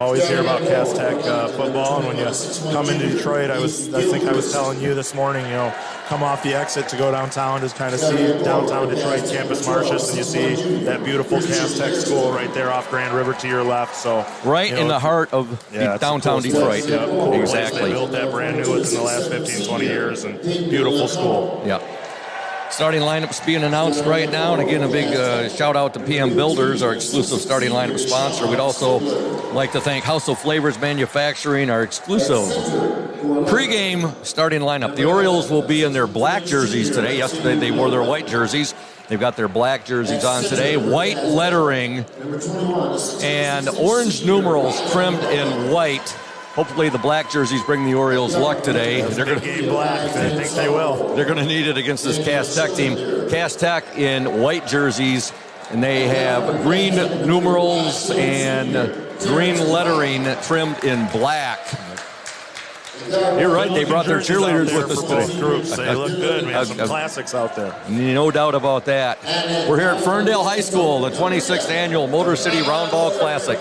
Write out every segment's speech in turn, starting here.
Always hear about Cass Tech football, and when you come into Detroit, I think I was telling you this morning, come off the exit to go downtown to kind of see downtown Detroit, Campus Martius, and you see that beautiful Cass Tech school right there off Grand River to your left. So right in the heart of downtown Detroit. Yeah, cool exactly. They built that brand new within the last 15, 20 years, and beautiful school. Yeah. Starting lineups being announced right now, and again, a big shout out to PM Builders, our exclusive starting lineup sponsor. We'd also like to thank House of Flavors Manufacturing, our exclusive pregame starting lineup. The Orioles will be in their black jerseys today. Yesterday they wore their white jerseys. They've got their black jerseys on today. White lettering and orange numerals trimmed in white. Hopefully the black jerseys bring the Orioles luck today. They're going to game black. I think they will. They're going to need it against this Cass Tech team. Cass Tech in white jerseys, and they have green numerals and green lettering trimmed in black. You're right. They brought their cheerleaders with us today. Groups. They look good. We have some classics out there. No doubt about that. We're here at Ferndale High School, the 26th annual Motor City Roundball Classic.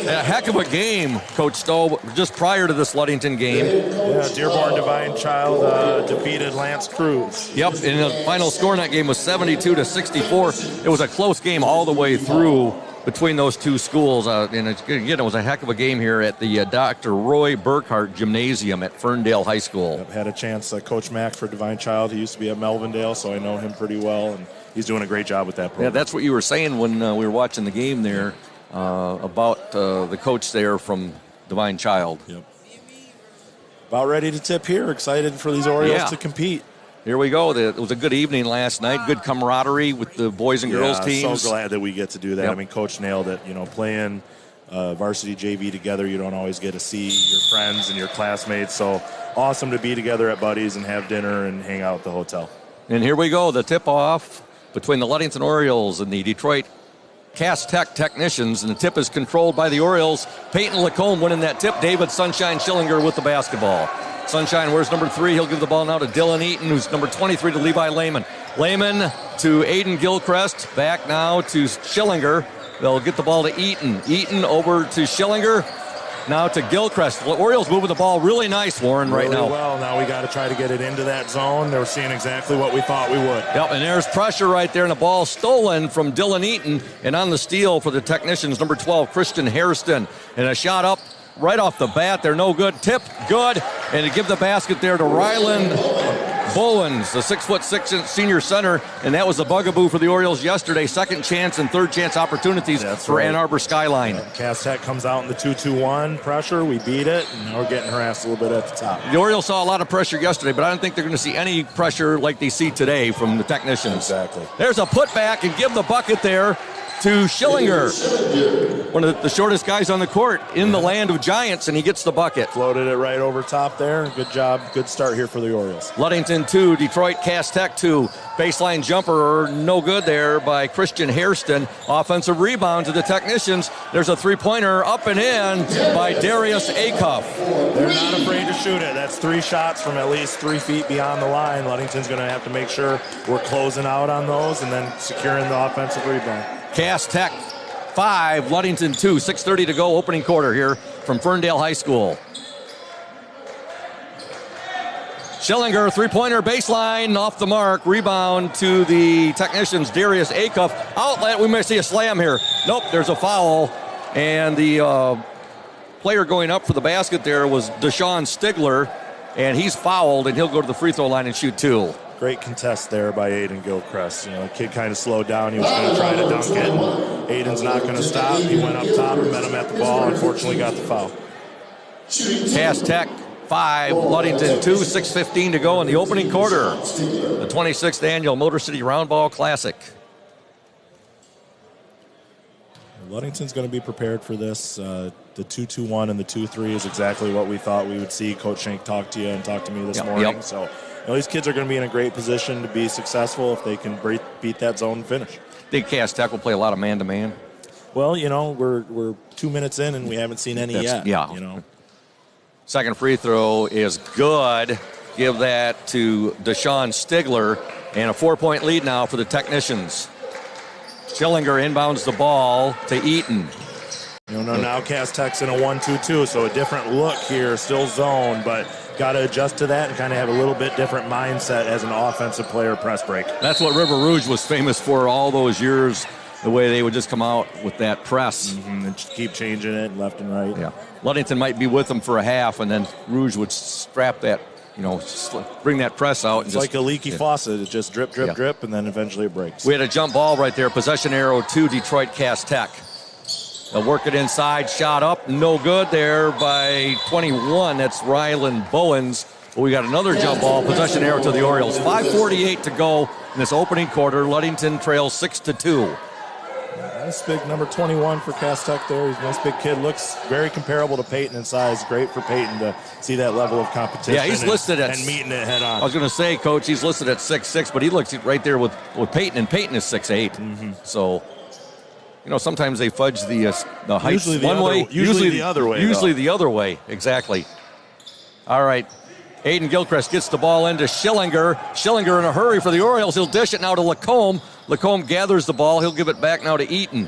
A heck of a game, Coach Stowe, just prior to this Ludington game. Yeah, Dearborn Divine Child defeated Lance Cruz. Yep, and the final score in that game was 72-64. It was a close game all the way through between those two schools. And again, it was a heck of a game here at the Dr. Roy Burkhart Gymnasium at Ferndale High School. Yep, had a chance, Coach Mack for Divine Child. He used to be at Melvindale, so I know him pretty well, and he's doing a great job with that program. Yeah, that's what you were saying when we were watching the game there. About the coach there from Divine Child. Yep. About ready to tip here. Excited for these Orioles to compete. Here we go. It was a good evening last night. Good camaraderie with the boys and girls teams. So glad that we get to do that. Yep. I mean, Coach nailed it. Playing varsity JV together, you don't always get to see your friends and your classmates. So awesome to be together at Buddy's and have dinner and hang out at the hotel. And here we go. The tip-off between the Ludington Orioles and the Detroit Cass Tech Technicians, and the tip is controlled by the Orioles. Peyton Lacombe winning that tip. David Sunshine Schillinger with the basketball. Sunshine wears number 3. He'll give the ball now to Dylan Eaton, who's number 23 to Levi Lehman. Lehman to Aiden Gilchrist. Back now to Schillinger. They'll get the ball to Eaton. Eaton over to Schillinger. Now to Gilchrist. The Orioles moving the ball really nice, Warren, right now. Really well. Now we got to try to get it into that zone. They're seeing exactly what we thought we would. Yep, and there's pressure right there, and the ball stolen from Dylan Eaton. And on the steal for the Technicians, number 12, Christian Hairston. And a shot up right off the bat. They're no good. Tip, good. And to give the basket there to Ryland Bowens, the 6'6" senior center, and that was the bugaboo for the Orioles yesterday. Second chance and third chance opportunities for Ann Arbor Skyline. Cass Tech comes out in the 2-2-1 pressure. We beat it, and now we're getting harassed a little bit at the top. The Orioles saw a lot of pressure yesterday, but I don't think they're going to see any pressure like they see today from the Technicians. Exactly. There's a putback and give the bucket there to Schillinger, one of the shortest guys on the court in the land of giants, and he gets the bucket. Floated it right over top there. Good job. Good start here for the Orioles. Ludington 2, Detroit Cass Tech 2. Baseline jumper, no good there by Christian Hairston. Offensive rebound to the Technicians. There's a three-pointer up and in by Darius Acuff. They're not afraid to shoot it. That's 3 shots from at least 3 feet beyond the line. Ludington's going to have to make sure we're closing out on those and then securing the offensive rebound. Cass Tech 5, Ludington 2, 6:30 to go, opening quarter here from Ferndale High School. Schillinger, three-pointer baseline, off the mark. Rebound to the Technicians, Darius Acuff. Outlet, we may see a slam here. Nope, there's a foul. And the player going up for the basket there was Deshaun Stigler, and he's fouled, and he'll go to the free throw line and shoot 2. Great contest there by Aiden Gilchrist. The kid kind of slowed down. He was going to try to dunk it. Aiden's not going to stop. He went up top and met him at the ball. Unfortunately, got the foul. Cass Tech 5, Ludington 2, 6:15 to go in the opening quarter. The 26th annual Motor City Roundball Classic. Ludington's going to be prepared for this. The 2-2-1 and the 2-3 is exactly what we thought we would see. Coach Schenk talked to you and talked to me this morning. So these kids are going to be in a great position to be successful if they can beat that zone and finish. Think Cass Tech will play a lot of man-to-man? Well, we're 2 minutes in and we haven't seen any yet. Yeah. Second free throw is good. Give that to Deshaun Stigler, and a 4-point lead now for the Technicians. Schillinger inbounds the ball to Eaton. now Cass Tech's in a 1-2-2, so a different look here, still zone, but got to adjust to that and kind of have a little bit different mindset as an offensive player press break. That's what River Rouge was famous for all those years, the way they would just come out with that press. Mm-hmm. And just keep changing it left and right. Yeah. Ludington might be with them for a half, and then Rouge would strap that, bring that press out. It's like a leaky faucet. It just drip, drip, drip, and then eventually it breaks. We had a jump ball right there. Possession arrow to Detroit Cass Tech. They'll work it inside. Shot up. No good there by 21. That's Rylan Bowens. But we got another jump ball. Possession arrow to the Orioles. 5:48 to go in this opening quarter. Ludington trails 6-2. Nice big number 21 for Cass Tech there. He's a nice big kid. Looks very comparable to Peyton in size. Great for Peyton to see that level of competition. Yeah, he's listed at... And meeting it head on. I was going to say, Coach, he's listed at 6'6", but he looks right there with Peyton, and Peyton is 6'8". Mm-hmm. So, sometimes they fudge the heights usually one way. Usually the other way. Usually the other way, exactly. All right. Aiden Gilchrist gets the ball into Schillinger. Schillinger in a hurry for the Orioles. He'll dish it now to Lacombe. Lacombe gathers the ball. He'll give it back now to Eaton.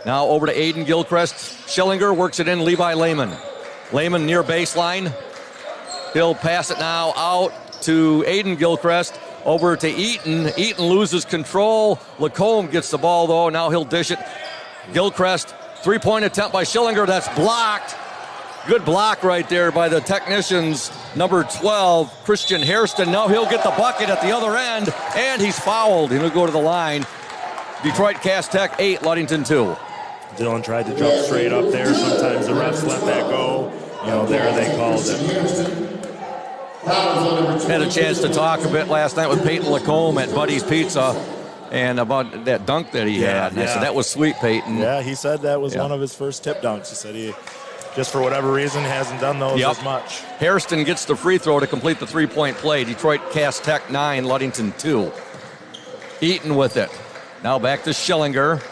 Now over to Aiden Gilchrist. Schillinger works it in. Levi Lehman. Lehman near baseline. He'll pass it now out to Aiden Gilchrist. Over to Eaton. Eaton loses control. Lacombe gets the ball, though. Now he'll dish it. Gilchrist, three-point attempt by Schillinger. That's blocked. Good block right there by the technicians. Number 12, Christian Hairston. Now he'll get the bucket at the other end, and he's fouled. He'll go to the line. Detroit Cass Tech 8, Ludington 2. Dylan tried to jump straight up there. Sometimes the refs let that go. There they called it. Had a chance to talk a bit last night with Peyton Lacombe at Buddy's Pizza and about that dunk that he had. And I said, that was sweet, Peyton. Yeah, he said that was one of his first tip dunks. He said he, just for whatever reason, hasn't done those as much. Hairston gets the free throw to complete the three-point play. Detroit Cass Tech 9, Ludington 2. Eaton with it. Now back to Schillinger.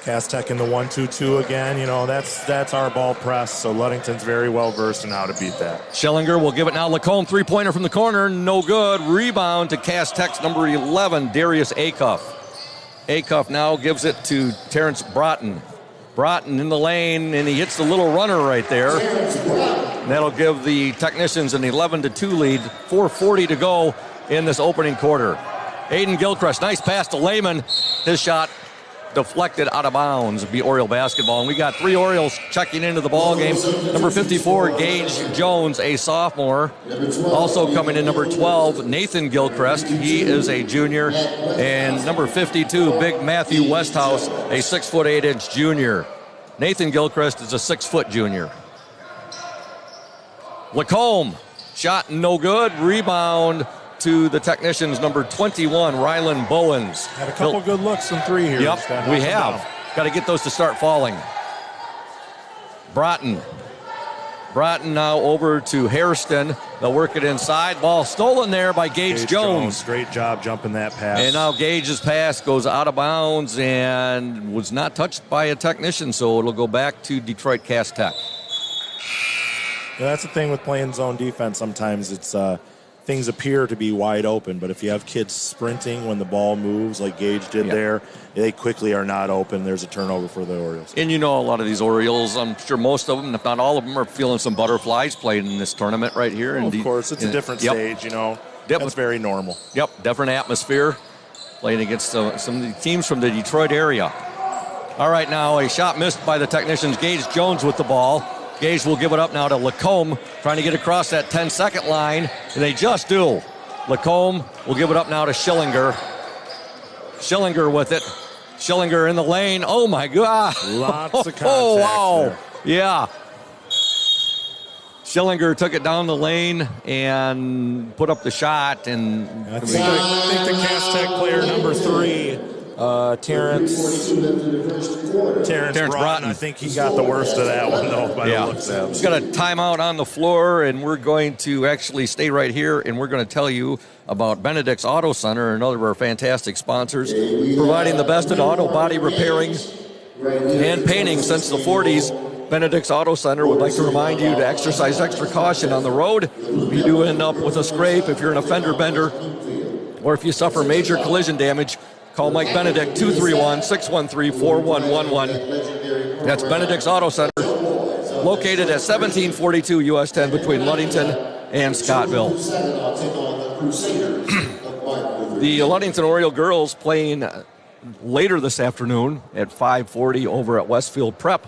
Cass Tech in the 1-2-2 again. That's our ball press, so Ludington's very well versed in how to beat that. Schillinger will give it now. Lacombe, three-pointer from the corner. No good. Rebound to Cass Tech's number 11, Darius Acuff. Acuff now gives it to Terrence Broughton. Broughton in the lane, and he hits the little runner right there. And that'll give the technicians an 11-2 lead. 4:40 to go in this opening quarter. Aiden Gilchrist, nice pass to Lehman. His shot deflected out of bounds. It'll be Oriole basketball. And we got 3 Orioles checking into the ball game. Number 54, Gage Jones, a sophomore. Also coming in, number 12, Nathan Gilchrist. He is a junior. And number 52, Big Matthew Westhouse, a 6'8" junior. Nathan Gilchrist is a 6' junior. Lacombe, shot no good. Rebound to the technicians, number 21, Rylan Bowens. Had a couple good looks from 3 here. Yep, we have. Got to get those to start falling. Broughton now over to Hairston. They'll work it inside. Ball stolen there by Gage Jones. Great job jumping that pass. And now Gage's pass goes out of bounds and was not touched by a technician, so it'll go back to Detroit Cass Tech. Yeah, that's the thing with playing zone defense. Sometimes it's things appear to be wide open, but if you have kids sprinting when the ball moves like Gage did there, they quickly are not open. There's a turnover for the Orioles. And a lot of these Orioles, I'm sure most of them, if not all of them, are feeling some butterflies playing in this tournament right here. Of course, it's a different stage, That's very normal. Yep, different atmosphere, playing against some of the teams from the Detroit area. All right, now a shot missed by the technicians. Gage Jones with the ball. Gage will give it up now to Lacombe, trying to get across that 10-second line, and they just do. Lacombe will give it up now to Schillinger. Schillinger with it. Schillinger in the lane. Oh, my God. Lots of contact there. Yeah. Schillinger took it down the lane and put up the shot. And I think the Cass Tech player, number 3, Terrence Broughton. I think he got the worst of that one, though, by the looks of it. He's got a timeout on the floor, and we're going to actually stay right here, and we're going to tell you about Benedict's Auto Center, another of our fantastic sponsors, providing the best in auto body repairing and painting since the 40s. Benedict's Auto Center would like to remind you to exercise extra caution on the road. If you do end up with a scrape, if you're an offender bender, or if you suffer major collision damage, call Mike Benedict, 231-613-4111. That's Benedict's Auto Center, located at 1742 US 10 between Ludington and Scottville. The Ludington Oriole girls playing later this afternoon at 5:40 over at Westfield Prep,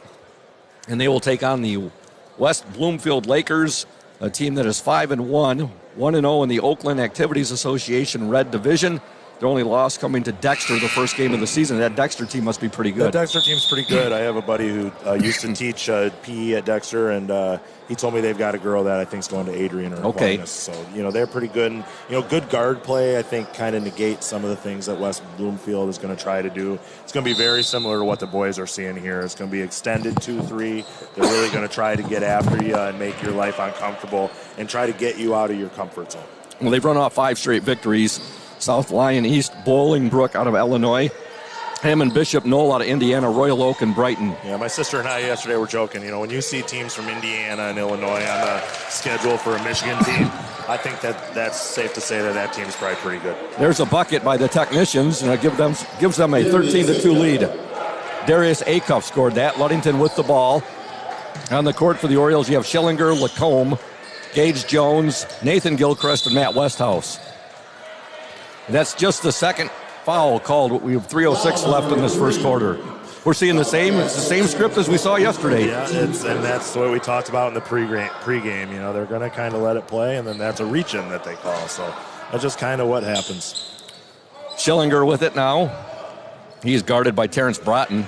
and they will take on the West Bloomfield Lakers, a team that is 5-1, 1-0 in the Oakland Activities Association Red Division. Their only loss coming to Dexter the first game of the season. That Dexter team must be pretty good. The Dexter team's pretty good. I have a buddy who used to teach PE at Dexter, and he told me they've got a girl that I think is going to Adrian or Aquinas. So, they're pretty good. And, good guard play, I think, kind of negates some of the things that West Bloomfield is going to try to do. It's going to be very similar to what the boys are seeing here. It's going to be extended 2-3. They're really going to try to get after you and make your life uncomfortable and try to get you out of your comfort zone. Well, they've run off 5 straight victories. South Lyon East, Bolingbrook out of Illinois, Hammond Bishop Knoll out of Indiana, Royal Oak, and Brighton. Yeah, my sister and I yesterday were joking. When you see teams from Indiana and Illinois on the schedule for a Michigan team, I think that's safe to say that team's probably pretty good. There's a bucket by the Technicians, and it gives them a 13-2 lead. Darius Acuff scored that. Ludington with the ball. On the court for the Orioles, you have Schillinger, Lacombe, Gage Jones, Nathan Gilchrist, and Matt Westhouse. That's just the second foul called. We have 3:06 left in this first quarter. We're seeing it's the same script as we saw yesterday. Yeah, and that's what we talked about in the pregame. They're going to kind of let it play, and then that's a reach-in that they call. So that's just kind of what happens. Schillinger with it now. He's guarded by Terrence Broughton.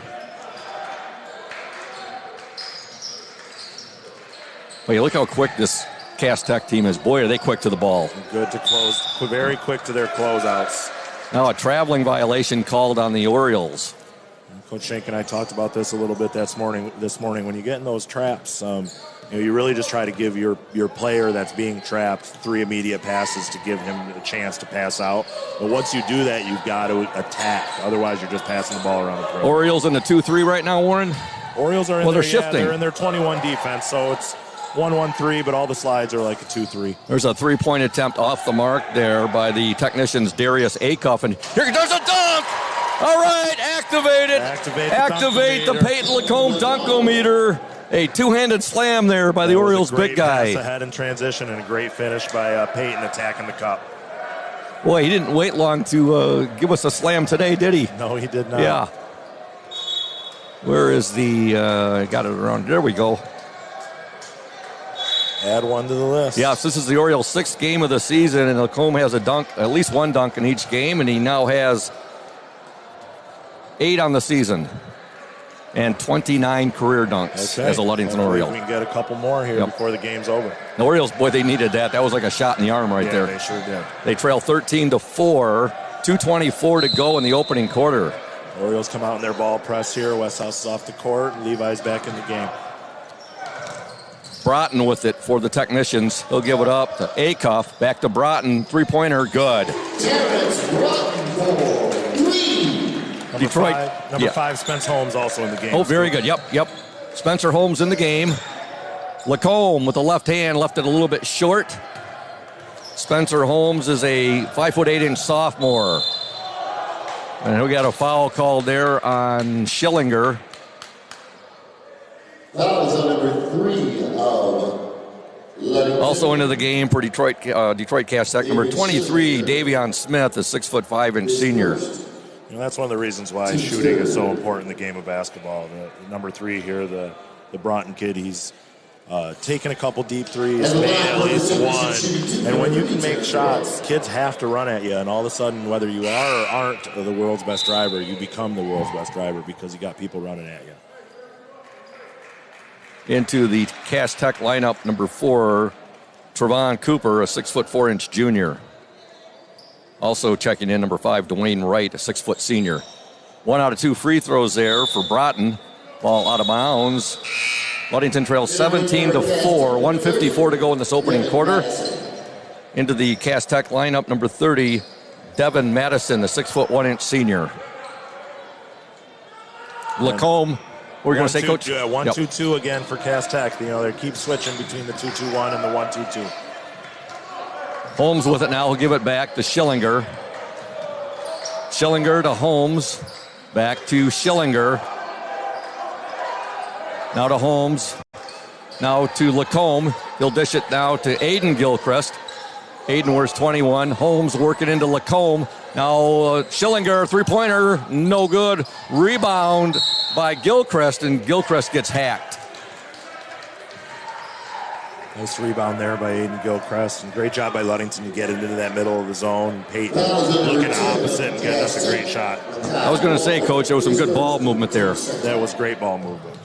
Well, you look how quick this Cass Tech team is. Boy, are they quick to the ball. Good to close. Very quick to their closeouts. Now a traveling violation called on the Orioles. Coach Shank and I talked about this a little bit this morning. When you get in those traps, you really just try to give your player that's being trapped 3 immediate passes to give him a chance to pass out. But once you do that, you've got to attack. Otherwise, you're just passing the ball around the throat. Orioles in the 2-3 right now, Warren? Orioles are in they're shifting. They're in their 21 defense, so it's 1-1-3, but all the slides are like a 2-3. There's a 3-point attempt off the mark there by the Technicians, Darius Acuff, and here there's a dunk! All right, activate the Peyton Lacombe Dunkometer. A two-handed slam there by the Orioles' big guy. Pass ahead in transition and a great finish by Peyton attacking the cup. Boy, he didn't wait long to give us a slam today, did he? No, he did not. Yeah. Where is got it around, there we go. Add one to the list. Yes, this is the Orioles' 6th game of the season, and Lacombe has a dunk, at least one dunk in each game, and he now has 8 on the season and 29 career dunks as a Ludington Oriole. We can get a couple more here before the game's over. The Orioles, boy, they needed that. That was like a shot in the arm right there. They sure did. They trail 13-4, 2:24 to go in the opening quarter. Orioles come out in their ball press here. Westhouse is off the court. Levi's back in the game. Broughton with it for the Technicians. He'll give it up to Acuff. Back to Broughton. 3-pointer, good. Detroit. Number 5, Spence Holmes also in the game. Oh, very good. Yep. Spencer Holmes in the game. Lacombe with the left hand left it a little bit short. Spencer Holmes is a 5'8" sophomore. And we got a foul called there on Schillinger. That was number 3 of Ludington. Also into the game for Detroit Cass Tech, number 23, Davion Smith, a 6'5" senior. That's one of the reasons why shooting is so important in the game of basketball. The number 3 here, the Broughton kid, he's taken a couple deep threes, made at least one. And when you can make shots, kids have to run at you. And all of a sudden, whether you are or aren't the world's best driver, you become the world's best driver because you got people running at you. Into the Cass Tech lineup, number 4, Trevon Cooper, a 6'4" junior. Also checking in, number 5, Dwayne Wright, a 6' senior. 1 out of 2 free throws there for Broughton. Ball out of bounds. Ludington trails 17-4, 1:54 to go in this opening quarter. Into the Cass Tech lineup, number 30, Devin Madison, a 6'1" senior. Lacombe. What were you going to say, Coach? 1-2-2 again for Cass Tech. They keep switching between the 2-2-1 and the 1-2-2. Holmes with it now. He'll give it back to Schillinger. Schillinger to Holmes. Back to Schillinger. Now to Holmes. Now to Lacombe. He'll dish it now to Aiden Gilchrist. Aiden wears 21. Holmes working into Lacombe. Now Schillinger, three-pointer, no good. Rebound by Gilchrist, and Gilchrist gets hacked. Nice rebound there by Aiden Gilchrist, and great job by Ludington to get into that middle of the zone. Peyton looking opposite and getting us a great shot. I was going to say, Coach, there was some good ball movement there. That was great ball movement.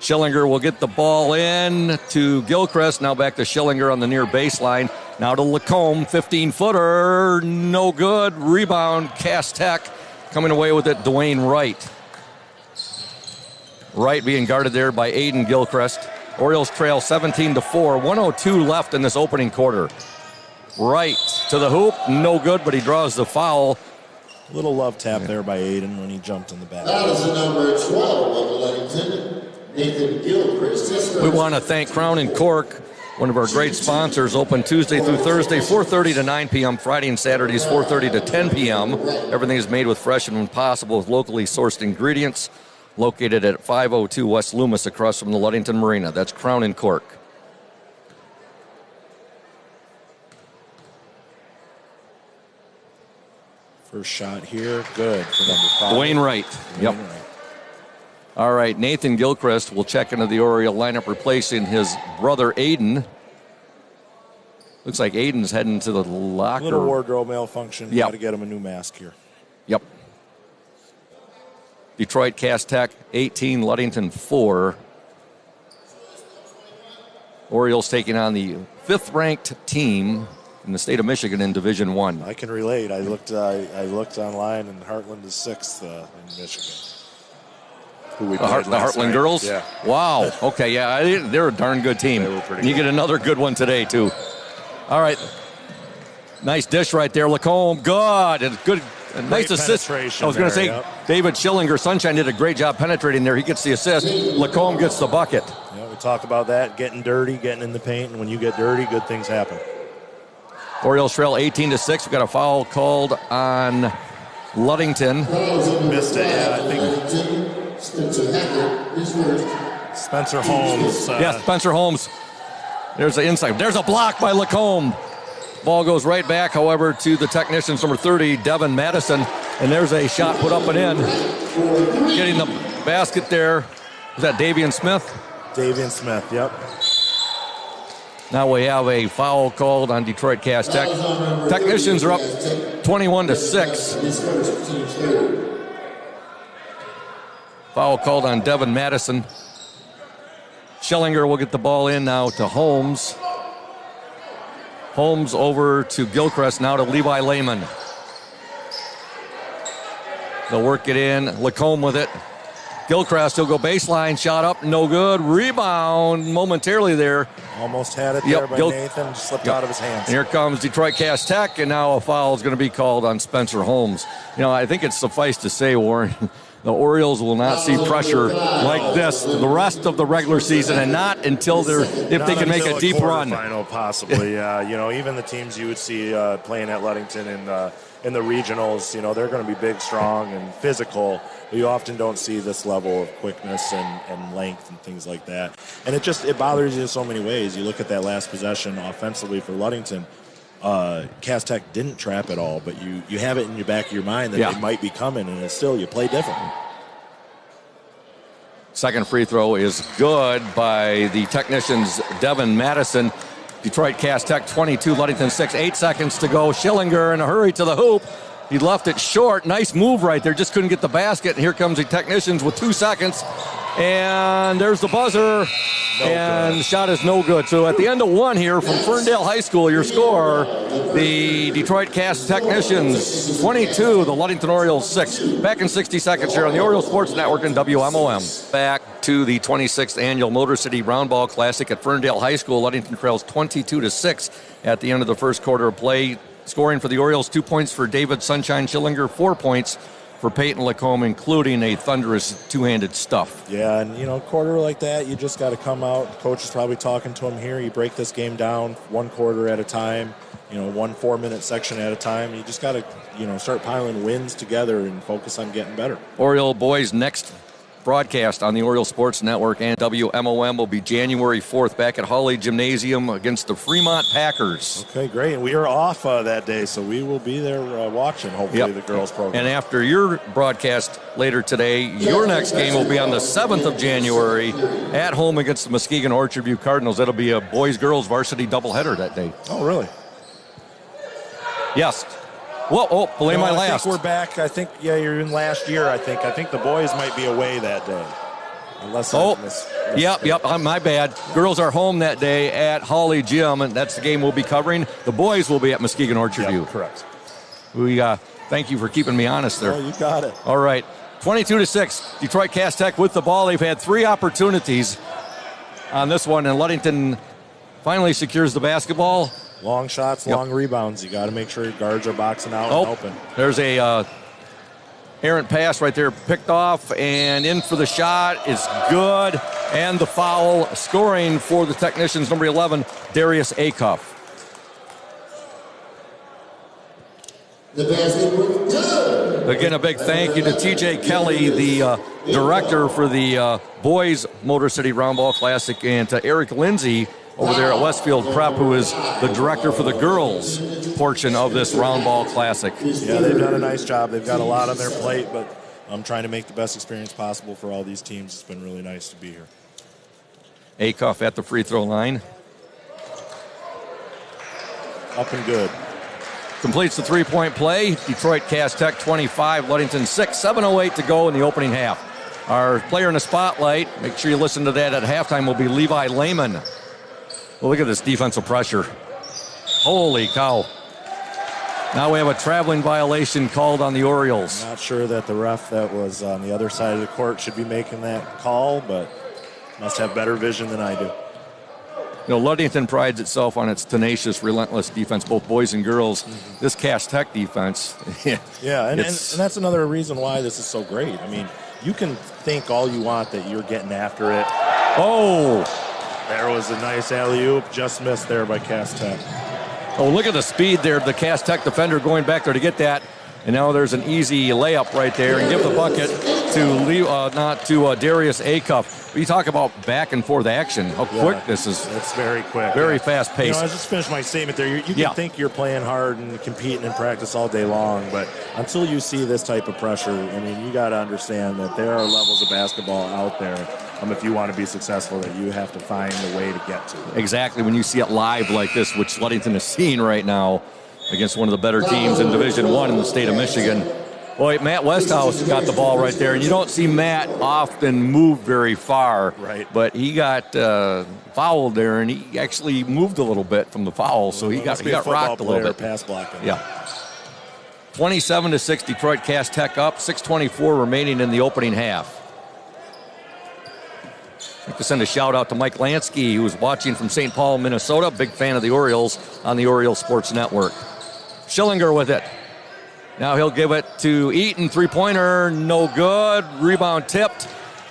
Schillinger will get the ball in to Gilchrist. Now back to Schillinger on the near baseline. Now to Lacombe, 15-footer, no good. Rebound, Cass Tech coming away with it, Dwayne Wright. Wright being guarded there by Aiden Gilchrist. Orioles trail 17-4, 1:02 left in this opening quarter. Wright to the hoop, no good, but he draws the foul. A little love tap there by Aiden when he jumped in the back. That is the number 12 of Ludington, Nathan Gilchrist. We want to thank Crown and Cork, one of our great sponsors, open Tuesday through Thursday, 4:30 to 9 p.m., Friday and Saturdays, 4:30 to 10 p.m. Everything is made with fresh and when possible with locally sourced ingredients. Located at 502 West Loomis across from the Ludington Marina. That's Crown and Cork. First shot here, good for number 5. Dwayne Wright. Yep. Wright. All right, Nathan Gilchrist will check into the Oriole lineup, replacing his brother Aiden. Looks like Aiden's heading to the locker. Little wardrobe malfunction. Yep. Got to get him a new mask here. Yep. Detroit Cass Tech 18, Ludington 4. Orioles taking on the 5th-ranked team in the state of Michigan in Division I. I can relate. I looked online, and Heartland is 6th in Michigan. Who we The Heartland night. girls? Yeah. Wow. Okay, yeah, they're a darn good team. They were pretty And you good. get another good one today, too. All right. Nice dish right there. Lacombe, good. And good. A nice assist. I penetration was going to there, say, yep. David Schillinger, Sunshine did a great job penetrating there. He gets the assist. Lacombe gets the bucket. Yeah, we talk about that, getting dirty, getting in the paint, and when you get dirty, good things happen. Orioles trail 18-6. We got a foul called on Ludington. Missed it, yeah, I think Spencer Hackett is first. Spencer Holmes. Yes, Spencer Holmes. There's the inside. There's a block by Lacombe. Ball goes right back, however, to the technicians, number 30, Devin Madison. And there's a shot put up and in. Getting the basket there. Is that Davian Smith? Davian Smith, yep. Now we have a foul called on Detroit Cass Tech. Technicians are up 21-6. Foul called on Devin Madison. Schillinger will get the ball in now to Holmes. Holmes over to Gilchrist, now to Levi Lehman. They'll work it in. Lacombe with it. Gilchrist, he'll go baseline, shot up, no good. Rebound momentarily there. Almost had it Yep, there by Nathan, slipped out of his hands. And here comes Detroit Cass Tech, and now a foul is going to be called on Spencer Holmes. You know, I think it's suffice to say, Warren, the Orioles will not see pressure like this the rest of the regular season, and not until they can make a deep run. Final, possibly. You know, even the teams you would see playing at Ludington in the regionals, you know, they're going to be big, strong, and physical. You often don't see this level of quickness and length and things like that. And it bothers you in so many ways. You look at that last possession offensively for Ludington. Cass Tech didn't trap at all, but you have it in your back of your mind that they might be coming, and it's still you play differently. Second free throw is good by the technicians, Devin Madison. Detroit Cass Tech 22, Ludington 6. 8 seconds to go. Schillinger in a hurry to the hoop. He left it short. Nice move right there. Just couldn't get the basket. And here comes the technicians with 2 seconds. And there's the buzzer. The shot is no good. So at the end of one here from Ferndale High School, your score, the Detroit Cass Technicians 22, the Ludington Orioles 6. Back in 60 seconds here on the Orioles Sports Network and WMOM. Back to the 26th annual Motor City Roundball Classic at Ferndale High School. Ludington trails 22-6 at the end of the first quarter of play. Scoring for the Orioles, 2 points for David Sunshine Schillinger, 4 points for Peyton Lacombe, including a thunderous two-handed stuff. Yeah, and, you know, a quarter like that, you just got to come out. Coach is probably talking to him here. You break this game down 1 quarter at a time, you know, 1 4-minute section at a time. You just got to, you know, start piling wins together and focus on getting better. Oriole boys next broadcast on the Oriole Sports Network and WMOM will be January 4th back at Hawley Gymnasium against the Fremont Packers. Okay, great. And we are off that day, so we will be there watching, hopefully, the girls program. And after your broadcast later today, your next game will be on the 7th of January at home against the Muskegon Orchard View Cardinals. That'll be a boys-girls varsity doubleheader that day. Oh, really? Yes. Whoa, belay my last. I think we're back. I think, you're in last year, I think. I think the boys might be away that day. Unless Yep, my bad. Girls are home that day at Hawley Gym, and that's the game we'll be covering. The boys will be at Muskegon Orchard View. Correct. We thank you for keeping me honest there. Oh, you got it. All right. 22-6, Detroit Cass Tech with the ball. They've had 3 opportunities on this one, and Ludington finally secures the basketball. Long shots, long rebounds. You got to make sure your guards are boxing out and open. There's a errant pass right there, picked off and in for the shot. Is good, and the foul. Scoring for the Technicians, number 11, Darius Acuff. The basket was good. Again, a big thank you to TJ Kelly, the director for the Boys Motor City Roundball Classic, and to Eric Lindsay over there at Westfield Prep, who is the director for the girls portion of this Roundball Classic. Yeah, they've done a nice job. They've got a lot on their plate, but I'm trying to make the best experience possible for all these teams. It's been really nice to be here. Acuff at the free throw line. Up and good. Completes the three-point play. Detroit Cass Tech 25, Ludington 6, 7:08 to go in the opening half. Our player in the spotlight, make sure you listen to that at halftime, will be Levi Lehman. Well, look at this defensive pressure. Holy cow. Now we have a traveling violation called on the Orioles. Not sure that the ref that was on the other side of the court should be making that call, but must have better vision than I do. You know, Ludington prides itself on its tenacious, relentless defense, both boys and girls. This Cass Tech defense. Yeah, and that's another reason why this is so great. I mean, you can think all you want that you're getting after it. Oh! There was a nice alley-oop, just missed there by Cass Tech. Oh, look at the speed there. The Cass Tech defender going back there to get that. And now there's an easy layup right there and give the bucket to Darius Acuff. We talk about back and forth action. How quick this is. It's very quick. Very fast paced. I just finished my statement there. You can think you're playing hard and competing in practice all day long, but until you see this type of pressure, I mean, you got to understand that there are levels of basketball out there. If you want to be successful, that you have to find a way to get to. Exactly. When you see it live like this, which Ludington is seeing right now against one of the better teams in Division I in the state of Michigan. Boy, Matt Westhouse got the ball right there, and you don't see Matt often move very far. Right. But he got fouled there, and he actually moved a little bit from the foul, so he got rocked a little bit. Pass blocking. Yeah. 27-6, Detroit Cass Tech up. 6:24 remaining in the opening half. I'd like to send a shout out to Mike Lansky, who is watching from St. Paul, Minnesota. Big fan of the Orioles on the Oriole Sports Network. Schillinger with it. Now he'll give it to Eaton. Three-pointer, no good. Rebound tipped,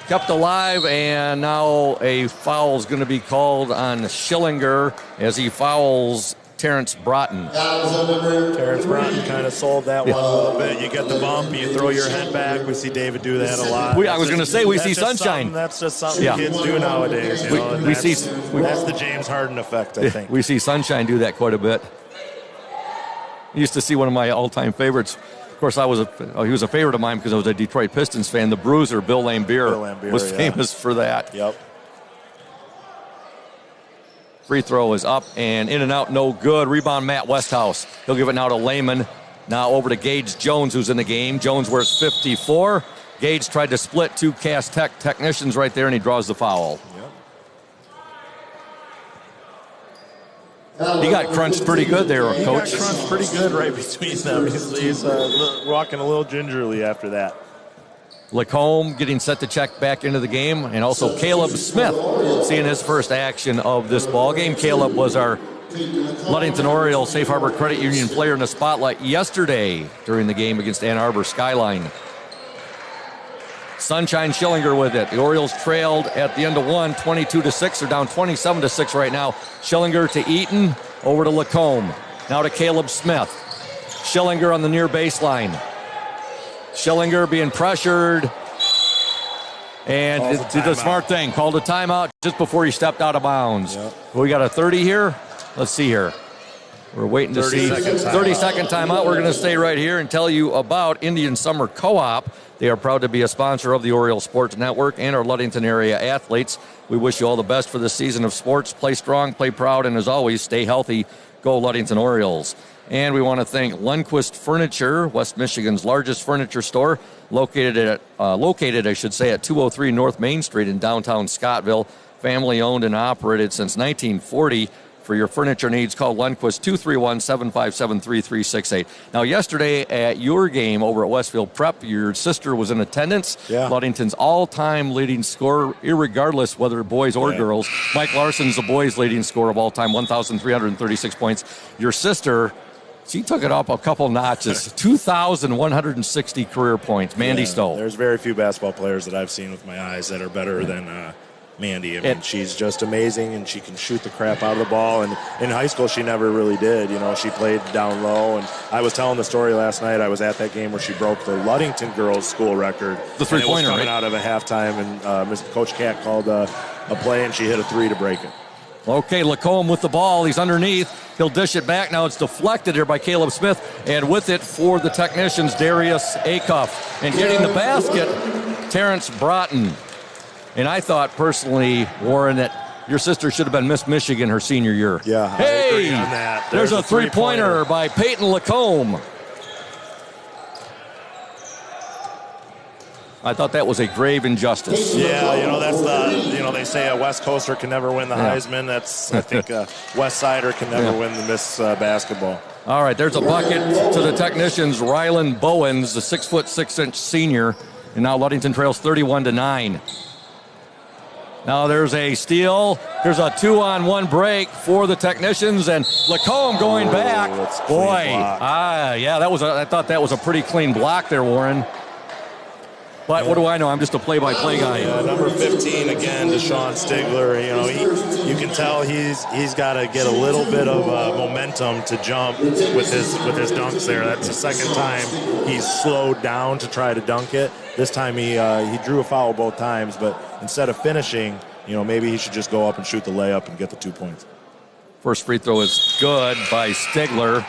kept alive, and now a foul is going to be called on Schillinger as he fouls Terrence Broughton. Terrence Broughton kind of sold that one a little bit. You get the bump, you throw your head back. We see David do that a lot. I was going to say, we see sunshine. That's just something kids do nowadays. That's the James Harden effect, I think. We see Sunshine do that quite a bit. I used to see one of my all-time favorites. Of course, he was a favorite of mine because I was a Detroit Pistons fan. The Bruiser, Bill Laimbeer, was famous for that. Yep. Free throw is up and in and out, no good. Rebound, Matt Westhouse. He'll give it now to Lehman. Now over to Gage Jones, who's in the game. Jones wears 54. Gage tried to split two Cass Tech technicians right there, and he draws the foul. He got crunched pretty good there, Coach. He got crunched pretty good right between them. He's walking a little gingerly after that. Lacombe getting set to check back into the game, and also Caleb Smith seeing his first action of this ball game. Caleb was our Ludington Orioles Safe Harbor Credit Union player in the spotlight yesterday during the game against Ann Arbor Skyline. Sunshine Schillinger with it. The Orioles trailed at the end of one, 22-6. They're down 27-6 right now. Schillinger to Eaton, over to Lacombe. Now to Caleb Smith. Schillinger on the near baseline. Schillinger being pressured. And Calls a did the timeout. smart thing. Called a timeout just before he stepped out of bounds. Yep. We got a 30 here. Let's see here. We're waiting to see. 30-second timeout. We're going to stay right here and tell you about Indian Summer Co-op. They are proud to be a sponsor of the Oriole Sports Network and our Ludington area athletes. We wish you all the best for this season of sports. Play strong, play proud, and as always, stay healthy. Go Ludington Orioles. And we want to thank Lundquist Furniture, West Michigan's largest furniture store, located at 203 North Main Street in downtown Scottville. Family owned and operated since 1940. For your furniture needs, call Lundquist 231-757-3368. Now, yesterday at your game over at Westfield Prep, your sister was in attendance. Yeah. Ludington's all-time leading scorer, irregardless whether boys or girls. Mike Larson's the boys' leading scorer of all time, 1,336 points. Your sister, she took it up a couple notches, 2,160 career points. Mandy Stowe. There's very few basketball players that I've seen with my eyes that are better than Mandy. I mean, she's just amazing, and she can shoot the crap out of the ball. And in high school, she never really did. You know, she played down low. And I was telling the story last night. I was at that game where she broke the Ludington girls' school record. The three-pointer, coming right? out of a halftime, and Coach Cat called a play, and she hit a three to break it. Okay, Lacombe with the ball. He's underneath. He'll dish it back. Now it's deflected here by Caleb Smith. And with it for the technicians, Darius Acuff. And getting the basket, Terrence Broughton. And I thought personally, Warren, that your sister should have been Miss Michigan her senior year. Yeah, I agree on that. There's a three-pointer by Peyton Lacombe. I thought that was a grave injustice. Yeah, that's they say a West Coaster can never win the Heisman. That's, I think, a West Sider can never win the Miss Basketball. All right, there's a bucket to the technicians. Rylan Bowens, the 6'6" senior. And now Ludington trails 31-9. Now there's a steal. Here's a 2-on-1 break for the technicians, and Lacombe going back. Boy, I thought that was a pretty clean block there, Warren. But what do I know? I'm just a play-by-play guy. Yeah, number 15 again, Deshaun Stigler. You can tell he's got to get a little bit of momentum to jump with his dunks there. That's the second time he's slowed down to try to dunk it. This time he drew a foul both times, but instead of finishing, maybe he should just go up and shoot the layup and get the 2 points. First free throw is good by Stigler.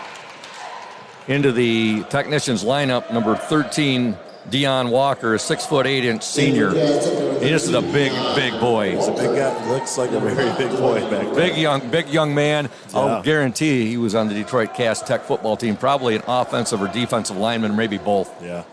Into the technicians lineup, number 13. Deion Walker, a 6'8" senior. He just is a big boy. He's a big guy. Looks like a very big boy back there. Big young man. Yeah. I'll guarantee he was on the Detroit Cass Tech football team, probably an offensive or defensive lineman, maybe both. Yeah.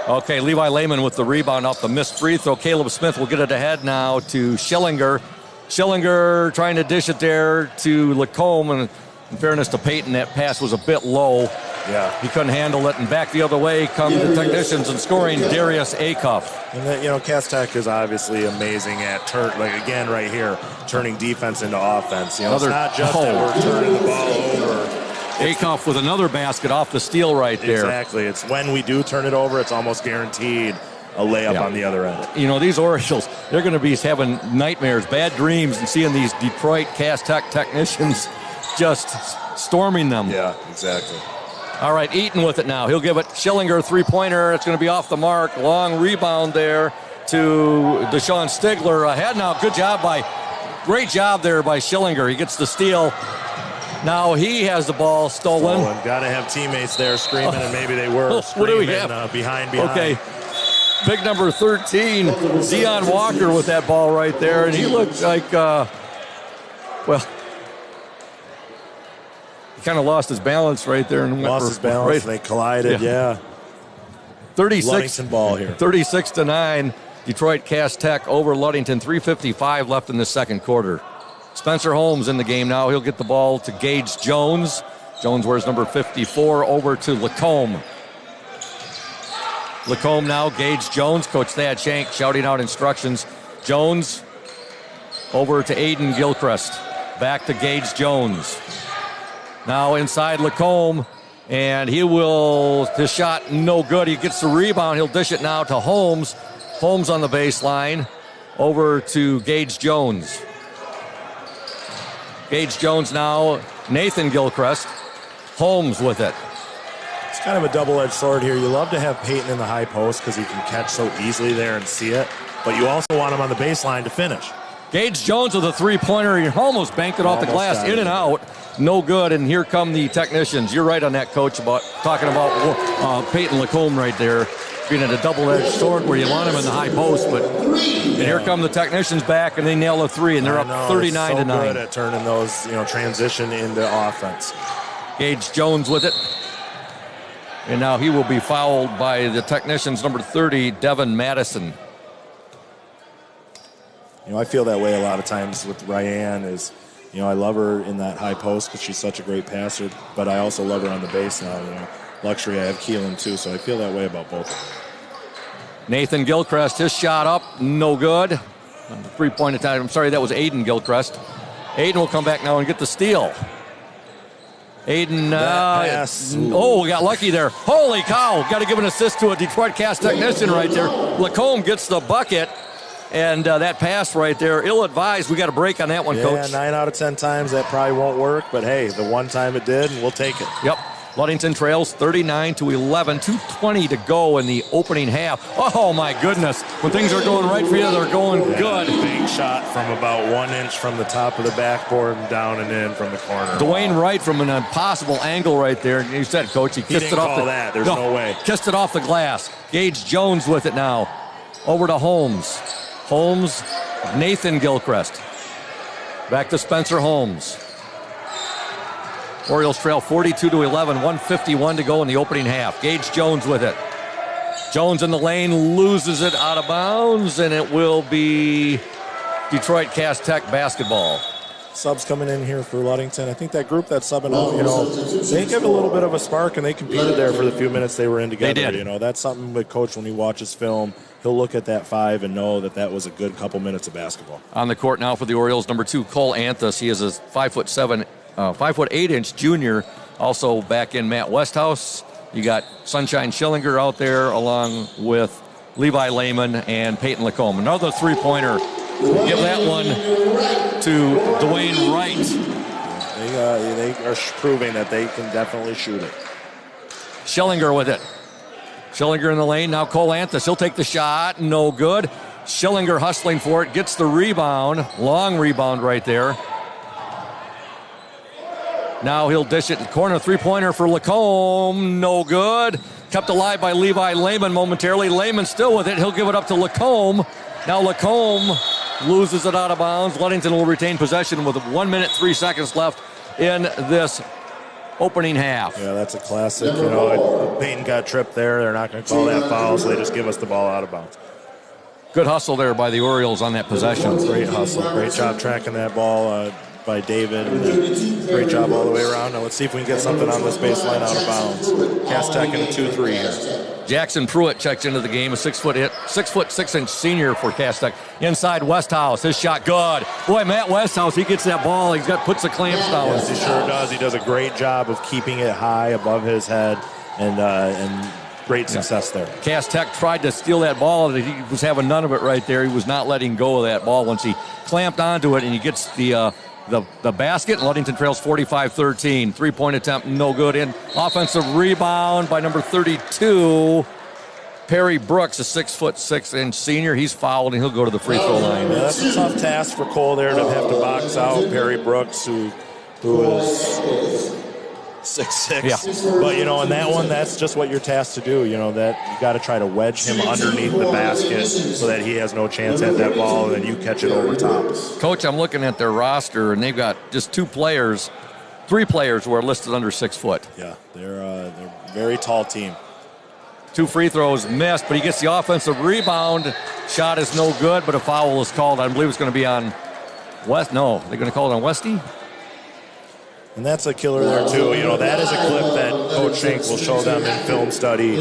Okay, Levi Lehman with the rebound off the missed free throw. Caleb Smith will get it ahead now to Schillinger. Schillinger trying to dish it there to Lacombe, and in fairness to Peyton, that pass was a bit low. Yeah. He couldn't handle it, and back the other way come the technicians and scoring Darius Acuff. And Cass Tech is obviously amazing at right here, turning defense into offense. It's not just that we're turning the ball over. Acuff with another basket off the steal right there. Exactly. It's when we do turn it over, it's almost guaranteed a layup on the other end. These Orioles, they're going to be having nightmares, bad dreams, and seeing these Detroit Cass Tech technicians just storming them. Yeah, exactly. All right, Eaton with it now. He'll give it Schillinger, three-pointer. It's going to be off the mark. Long rebound there to Deshaun Stigler. Ahead now. Great job there by Schillinger. He gets the steal. Now he has the ball stolen. Got to have teammates there screaming, and maybe they were What do we screaming have? Behind. Okay. Big number 13, Deion Walker with that ball right there. And he looked like, kind of lost his balance right there and lost his balance. And they collided. Yeah. 36 Ludington ball here. 36-9. Detroit Cass Tech over Ludington. 3:55 left in the second quarter. Spencer Holmes in the game now. He'll get the ball to Gage Jones. Jones wears number 54 over to Lacombe. Lacombe now. Gage Jones. Coach Thad Shank shouting out instructions. Jones over to Aiden Gilchrist. Back to Gage Jones. Now inside Lacombe, and his shot no good. He gets the rebound. He'll dish it now to Holmes. Holmes on the baseline, over to Gage Jones. Gage Jones now, Nathan Gilchrist. Holmes with it. It's kind of a double-edged sword here. You love to have Peyton in the high post because he can catch so easily there and see it, but you also want him on the baseline to finish. Gage Jones with a three-pointer. He almost banked it off the glass, in and out. No good, and here come the technicians. You're right on that, Coach, about talking about Peyton Lacombe right there being at a double-edged sword where you want him in the high post, but and here come the technicians back, and they nail a three, and they're up 39 to 9. Good at turning those, transition into offense. Gage Jones with it. And now he will be fouled by the technicians, number 30, Devin Madison. I feel that way a lot of times with Ryan is, I love her in that high post because she's such a great passer, but I also love her on the base now. Luxury, I have Keelan too, so I feel that way about both of them. Nathan Gilchrist, his shot up, no good. 3-point attempt. I'm sorry, that was Aiden Gilchrist. Aiden will come back now and get the steal. Aiden, we got lucky there. Holy cow, got to give an assist to a Detroit Cast technician right there. Lacombe gets the bucket, and that pass right there, ill-advised. We got a break on that one, Coach. 9 out of 10 times that probably won't work, but hey, the one time it did, and we'll take it. Yep. Ludington trails 39-11, 2:20 to go in the opening half. Oh my goodness, when things are going right for you, they're going good. Big shot from about 1 inch from the top of the backboard and down and in from the corner. Dwayne Wright from an impossible angle right there. You said, Coach, he kissed it off that. There's no way. Kissed it off the glass. Gage Jones with it now. Over to Holmes. Holmes, Nathan Gilchrist. Back to Spencer Holmes. Orioles trail 42-11, 1:51 to go in the opening half. Gage Jones with it. Jones in the lane, loses it out of bounds, and it will be Detroit Cast Tech basketball. Subs coming in here for Ludington. I think that group that's subbing out, they give a little bit of a spark, and they competed there for the few minutes they were in together. They did. That's something with Coach when he watches film. He'll look at that 5 and know that was a good couple minutes of basketball. On the court now for the Orioles, number 2, Cole Anthus. He is a 5'7", 5'8" junior. Also back in Matt Westhouse. You got Sunshine Schillinger out there along with Levi Lehman and Peyton Lacombe. Another three-pointer. Give that one to Dwayne Wright. They are proving that they can definitely shoot it. Schillinger with it. Schillinger in the lane. Now Cole Anthus. He'll take the shot. No good. Schillinger hustling for it. Gets the rebound. Long rebound right there. Now he'll dish it. Corner three-pointer for Lacombe. No good. Kept alive by Levi Lehman momentarily. Lehman still with it. He'll give it up to Lacombe. Now Lacombe loses it out of bounds. Ludington will retain possession with 1 minute, 3 seconds left in this opening half. Yeah, that's a classic. Peyton got tripped there. They're not going to call that foul, so they just give us the ball out of bounds. Good hustle there by the Orioles on that possession. Great hustle. Great job tracking that ball by David. Great job all the way around. Now let's see if we can get something on this baseline out of bounds. Cast Tech in a 2-3 here. Jackson Pruitt checks into the game, a 6'6" senior for Cast Tech. Inside Westhouse, his shot good. Boy, Matt Westhouse, he gets that ball. Puts the clamps down. Yes, he sure does. He does a great job of keeping it high above his head, and great success there. Cast Tech tried to steal that ball. He was having none of it right there. He was not letting go of that ball once he clamped onto it, and he gets the basket. Ludington trails 45-13. Three-point attempt, no good. In offensive rebound by number 32, Perry Brooks, a 6'6" senior. He's fouled, and he'll go to the free throw line. Yeah, that's a tough task for Cole there to have to box out Perry Brooks, who is 6'6". Yeah. But, in that one, that's just what you're tasked to do. That you got to try to wedge him underneath the basket so that he has no chance at that ball, and then you catch it over top. Coach, I'm looking at their roster, and they've got just 3 players who are listed under 6 foot. Yeah, they're a very tall team. 2 free throws missed, but he gets the offensive rebound. Shot is no good, but a foul is called. I believe it's going to be on West. No, they're going to call it on Westy. And that's a killer there, too. That is a clip that Coach Schenk will show them in film study.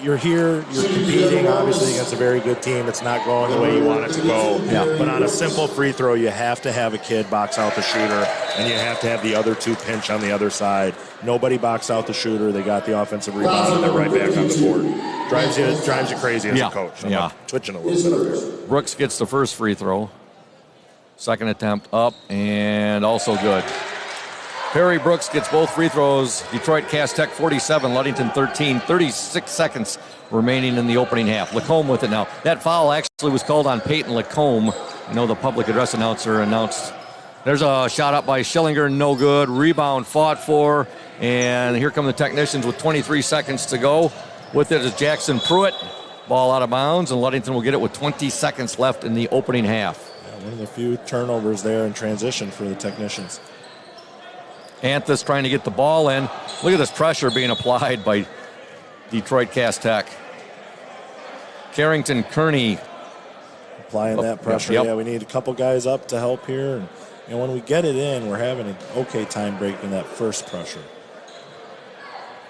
You're here, you're competing, obviously, against a very good team. It's not going the way you want it to go. Yeah. But on a simple free throw, you have to have a kid box out the shooter, and you have to have the other 2 pinch on the other side. Nobody box out the shooter. They got the offensive rebound, and they're right back on the board. Drives you crazy as a coach. I'm twitching a little bit up here. Brooks gets the first free throw. Second attempt up, and also good. Perry Brooks gets both free throws. Detroit Cass Tech 47, Ludington 13. 36 seconds remaining in the opening half. Lacombe with it now. That foul actually was called on Peyton Lacombe. I know the public address announcer announced. There's a shot up by Schillinger, no good. Rebound fought for. And here come the technicians with 23 seconds to go. With it is Jackson Pruitt. Ball out of bounds, and Ludington will get it with 20 seconds left in the opening half. Yeah, one of the few turnovers there in transition for the technicians. Anthus trying to get the ball in. Look at this pressure being applied by Detroit Cass Tech. Carrington Kearney applying that pressure. Yep. Yeah, we need a couple guys up to help here. And when we get it in, we're having an okay time breaking that first pressure.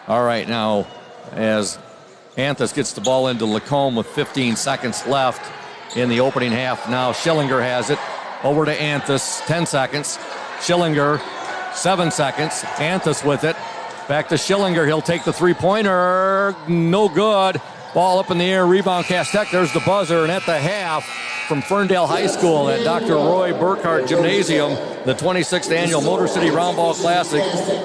All right, now as Anthus gets the ball into Lacombe with 15 seconds left in the opening half. Now Schillinger has it. Over to Anthus, 10 seconds. Schillinger, 7 seconds. Anthus with it. Back to Schillinger. He'll take the three-pointer. No good. Ball up in the air. Rebound Cass Tech. There's the buzzer. And at the half from Ferndale High School at Dr. Roy Burkhart Gymnasium, the 26th annual Motor City Roundball Classic.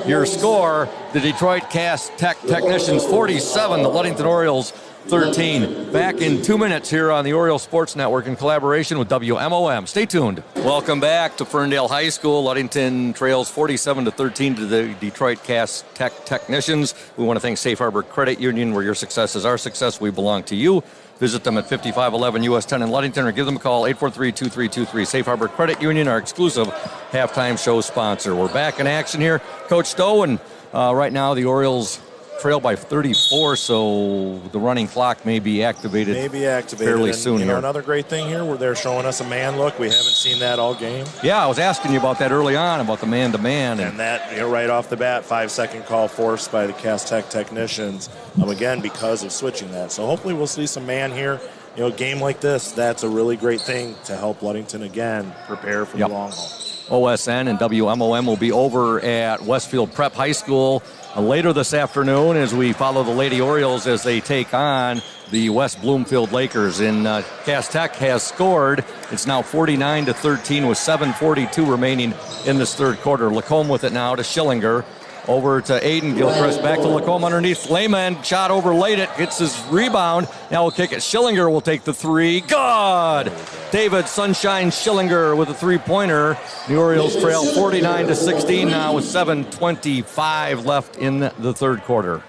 Your score, the Detroit Cass Tech Technicians 47, the Ludington Orioles 13. Back in 2 minutes here on the Oriole Sports Network in collaboration with WMOM. Stay tuned. Welcome back to Ferndale High School. Ludington trails 47-13 to the Detroit Cass Tech Technicians. We want to thank Safe Harbor Credit Union, where your success is our success. We belong to you. Visit them at 5511 US 10 in Ludington or give them a call, 843-2323. Safe Harbor Credit Union, our exclusive halftime show sponsor. We're back in action here. Coach Stowe, and right now the Orioles trail by 34, so the running clock may be activated, fairly soon here. Another great thing here where they're showing us a man look. We haven't seen that all game. Yeah, I was asking you about that early on, about the man-to-man. And that, right off the bat, 5-second call forced by the Cass Tech technicians, again, because of switching that. So hopefully we'll see some man here. A game like this, that's a really great thing to help Ludington, again, prepare for the long haul. OSN and WMOM will be over at Westfield Prep High School later this afternoon as we follow the Lady Orioles as they take on the West Bloomfield Lakers. And Cass Tech has scored. It's now 49-13 with 7:42 remaining in this third quarter. Lacombe with it now to Schillinger. Over to Aiden Gilchrist, back to Lacombe underneath. Lehman shot over late, it gets his rebound. Now we'll kick it. Schillinger will take the three. Good! David Sunshine Schillinger with a three-pointer. The Orioles trail 49-16 now with 7:25 left in the third quarter.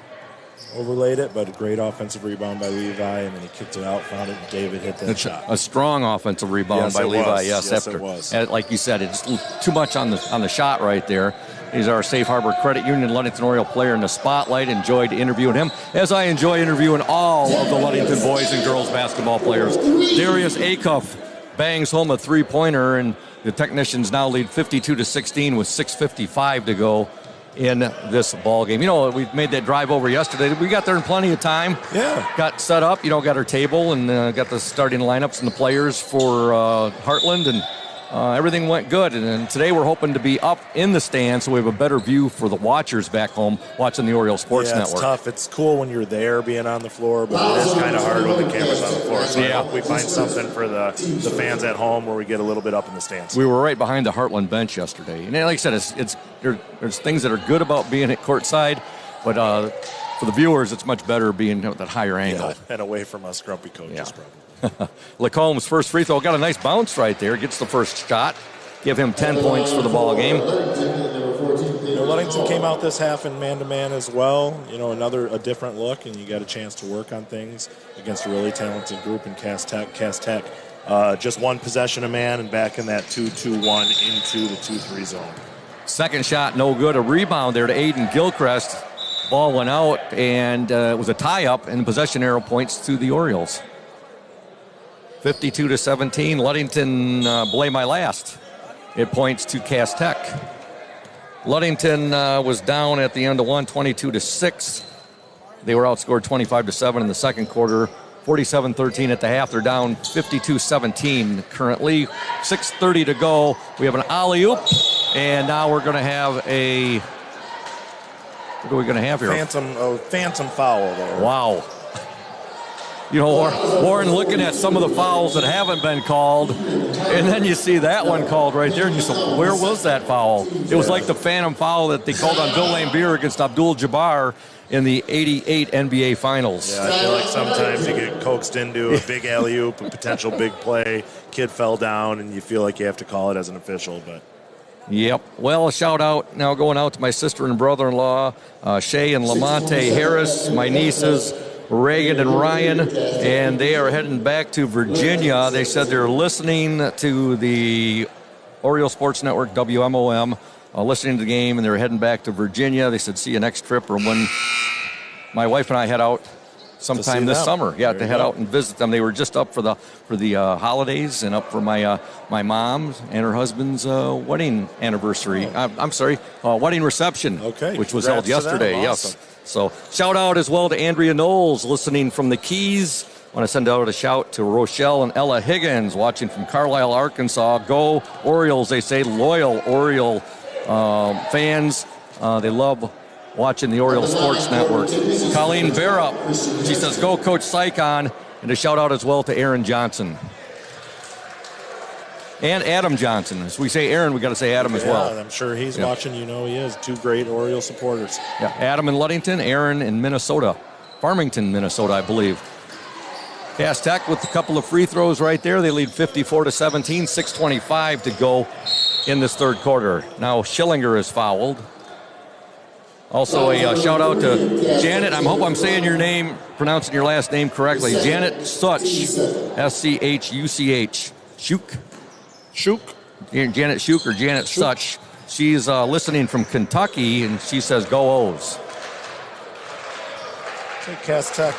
Overlaid it, but a great offensive rebound by Levi, and then he kicked it out, found it, and David hit that shot. A strong offensive rebound by Levi. Yes, it was. Like you said, it's too much on the shot right there. He's our Safe Harbor Credit Union Ludington Oriole player in the spotlight. Enjoyed interviewing him, as I enjoy interviewing all of the Ludington boys and girls basketball players. Darius Acuff bangs home a three-pointer, and the technicians now lead 52-16 with 6:55 to go in this ball game. We made that drive over yesterday. We got there in plenty of time. Yeah. Got set up, got our table and got the starting lineups and the players for Heartland, and everything went good. And then today we're hoping to be up in the stands so we have a better view for the watchers back home watching the Oriole Sports Network. It's tough. It's cool when you're there being on the floor, but it is kind of hard when the camera's on the floor. So I hope we find something for the fans at home where we get a little bit up in the stands. We were right behind the Heartland bench yesterday. And like I said, there's things that are good about being at courtside, but for the viewers, it's much better being at that higher angle. Yeah, and away from us grumpy coaches, probably. Lacombe's first free throw got a nice bounce right there. Gets the first shot. Give him 10 points for the ball game. Ludington came out this half in man-to-man as well. A different look, and you got a chance to work on things against a really talented group in Cass Tech. Just one possession of man and back in that 2-2-1 into the 2-3 zone. Second shot, no good. A rebound there to Aiden Gilchrist. Ball went out, and it was a tie-up, and the possession arrow points to the Orioles. 52-17, Ludington, blame my last. It points to Cass Tech. Ludington was down at the end of 22-6. They were outscored 25-7 in the second quarter. 47-13 at the half. They're down 52-17 currently. 6:30 to go. We have an alley-oop, and now we're going to have what are we going to have here? Phantom foul there. Wow. Warren looking at some of the fouls that haven't been called, and then you see that one called right there, and you say, where was that foul? It was like the phantom foul that they called on Bill Laimbeer against Abdul-Jabbar in the 88 NBA Finals. Yeah, I feel like sometimes you get coaxed into a big alley-oop, a potential big play, kid fell down, and you feel like you have to call it as an official, but... Yep. Well, a shout out now going out to my sister and brother-in-law, Shay and Lamonte Harris, my nieces, Reagan and Ryan, and they are heading back to Virginia. They said they're listening to the Oriole Sports Network, WMOM, listening to the game, and they're heading back to Virginia. They said, see you next trip, or when my wife and I head out sometime this summer. Yeah, to head out and visit them. They were just up for the holidays and up for my mom and her husband's wedding anniversary. Wedding reception, which was held yesterday. Awesome. Yes. So shout out as well to Andrea Knowles listening from the Keys. I want to send out a shout to Rochelle and Ella Higgins watching from Carlisle, Arkansas. Go Orioles, they say, loyal Oriole fans. They love watching the Oriole Sports Network. Colleen Barup, she says, go Coach Sycon. And a shout out as well to Aaron Johnson. And Adam Johnson. As we say Aaron, we got to say Adam as well. I'm sure he's watching. He is. Two great Oriole supporters. Yeah, Adam in Ludington, Aaron in Minnesota. Farmington, Minnesota, I believe. Cass Tech with a couple of free throws right there. They lead 54-17, 6:25 to go in this third quarter. Now Schillinger is fouled. Also a shout out to Janet. I hope I'm saying your name, pronouncing your last name correctly. Janet Such, S-C-H-U-C-H. Shuk. Janet Shuk or Janet Such. She's listening from Kentucky, and she says, go O's. I think Cass Tech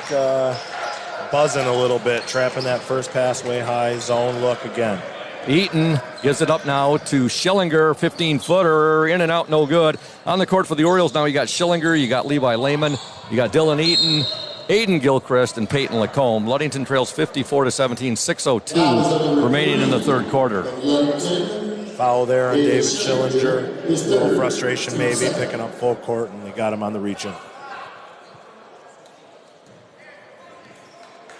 buzzing a little bit, trapping that first pass way high, zone look again. Eaton gives it up now to Schillinger, 15-footer, in and out, no good. On the court for the Orioles now, you got Schillinger, you got Levi Lehman, you got Dylan Eaton, Aiden Gilchrist, and Peyton Lacombe. Ludington trails 54-17, 6:02 remaining in the third quarter. Foul there on David Schillinger. A little frustration maybe, picking up full court, and they got him on the reach-in.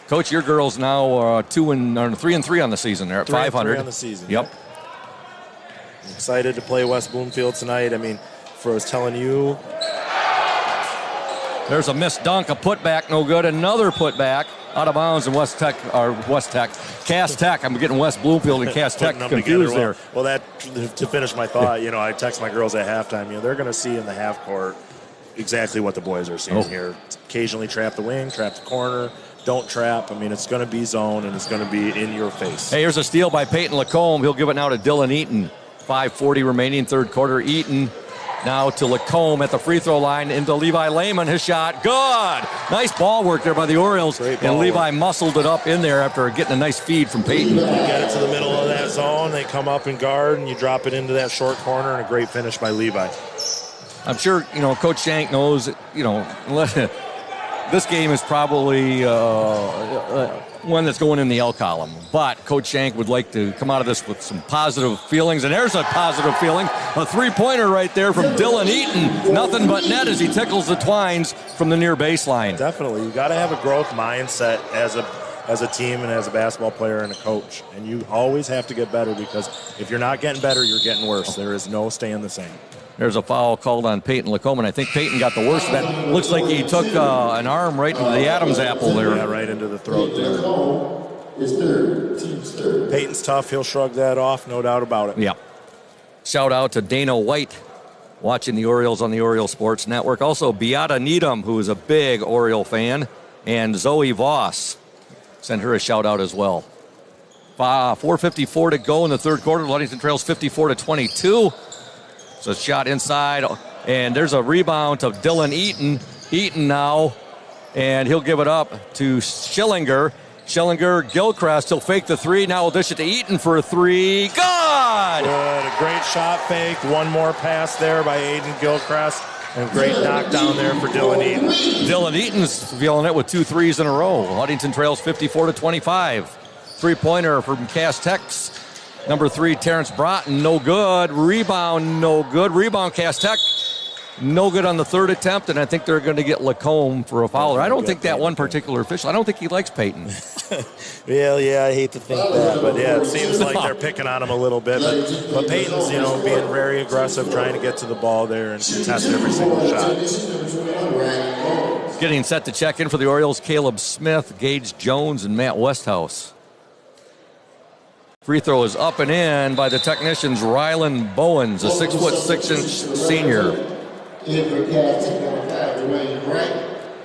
Coach, your girls now 3-3 on the season. They're at 500 on the season. Yep. I'm excited to play West Bloomfield tonight. I mean, I was telling you. There's a missed dunk, a putback, no good. Another putback out of bounds in Cass Tech. I'm getting West Bloomfield and Cass Tech confused there. Well, to finish my thought, I text my girls at halftime. They're going to see in the half court exactly what the boys are seeing here. Occasionally trap the wing, trap the corner. Don't trap. I mean, it's going to be zone, and it's going to be in your face. Hey, here's a steal by Peyton Lacombe. He'll give it now to Dylan Eaton. 5:40 remaining, third quarter. Eaton now to Lacombe at the free throw line into Levi Lehman. His shot, good. Nice ball work there by the Orioles. And Levi muscled it up in there after getting a nice feed from Peyton. You get it to the middle of that zone. They come up and guard, and you drop it into that short corner, and a great finish by Levi. I'm sure, Coach Shank knows, this game is probably one that's going in the L column. But Coach Shank would like to come out of this with some positive feelings. And there's a positive feeling. A three-pointer right there from Dylan Eaton. Nothing but net as he tickles the twines from the near baseline. Definitely. You got to have a growth mindset as a team and as a basketball player and a coach. And you always have to get better, because if you're not getting better, you're getting worse. There is no staying the same. There's a foul called on Peyton Lacombe, and I think Peyton got the worst of that. Looks like he took an arm right into the Adam's apple there. Yeah, right into the throat there. Peyton's tough. He'll shrug that off, no doubt about it. Yeah. Shout out to Dana White watching the Orioles on the Oriole Sports Network. Also, Beata Needham, who is a big Oriole fan, and Zoe Voss. Send her a shout out as well. 4:54 to go in the third quarter. Ludington trails 54-22. So shot inside, and there's a rebound to Dylan Eaton. Eaton now, and he'll give it up to Schillinger. Schillinger, Gilchrist, he'll fake the three. Now we'll dish it to Eaton for a three. Good! Good. A great shot fake. One more pass there by Aiden Gilchrist. And great knockdown there for Dylan Eaton. Dylan Eaton's feeling it with 2 threes in a row. Ludington trails 54-25. Three-pointer from Cass Tech's number 3, Terrence Broughton, no good. Rebound, no good. Rebound, Cass Tech. No good on the third attempt, and I think they're going to get Lacombe for a foul. I don't think that one particular official, I don't think he likes Peyton. Well, yeah, I hate to think that, but yeah, it seems like they're picking on him a little bit. But Peyton's, being very aggressive, trying to get to the ball there and contest every single shot. Getting set to check in for the Orioles, Caleb Smith, Gage Jones, and Matt Westhouse. Free throw is up and in by the technicians, Rylan Bowens, a 6'6" senior. In for Cass Tech number 5, Dwayne Wright,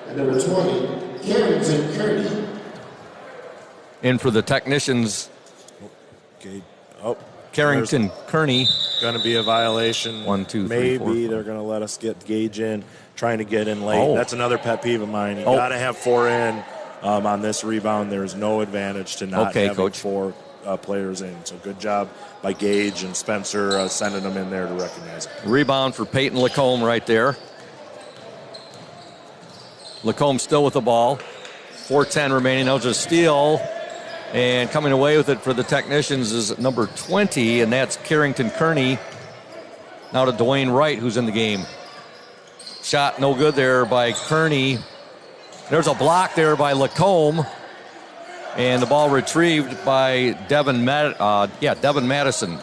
and number 20, Carrington Kearney. In for the technicians, Carrington Kearney. Going to be a violation. 1, 2, 3, Maybe 4, 5. they're going to let us get Gage in, trying to get in late. Oh. That's another pet peeve of mine. You got to have 4 in on this rebound. There's no advantage to not having Coach. 4 players in. So good job by Gage and Spencer sending them in there to recognize it. Rebound for Peyton Lacombe right there. Lacombe still with the ball. 4:10 remaining. Now just a steal. And coming away with it for the technicians is number 20, and that's Carrington Kearney. Now to Dwayne Wright, who's in the game. Shot no good there by Kearney. There's a block there by Lacombe. And the ball retrieved by Devin Madison.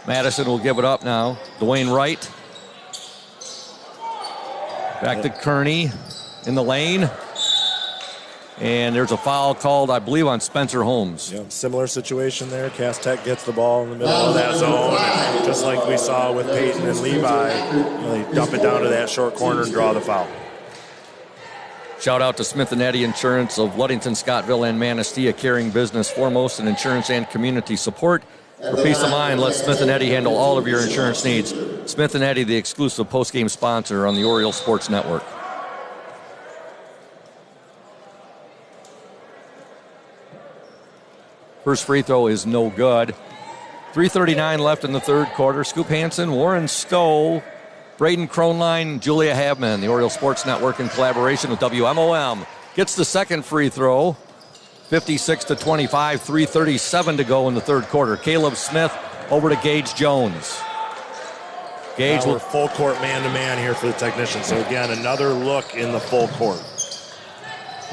Madison will give it up now. Dwayne Wright. Back to Kearney in the lane. And there's a foul called, I believe, on Spencer Holmes. Yep, similar situation there. Cass Tech gets the ball in the middle of that zone. And just like we saw with Peyton and Levi, they dump it down to that short corner and draw the foul. Shout out to Smith & Eddy Insurance of Ludington, Scottville, and Manistee, carrying business foremost in insurance and community support. For peace of mind, let Smith & Eddy handle all of your insurance needs. Smith & Eddy, the exclusive postgame sponsor on the Oriole Sports Network. First free throw is no good. 3:39 left in the third quarter. Scoop Hansen, Warren Stowe, Braden Kronline, Julia Habman, the Oriole Sports Network in collaboration with WMOM, gets the second free throw. 56-25, 3:37 to go in the third quarter. Caleb Smith over to Gage Jones. Gage We're will full court man-to-man here for the technicians. So again, another look in the full court.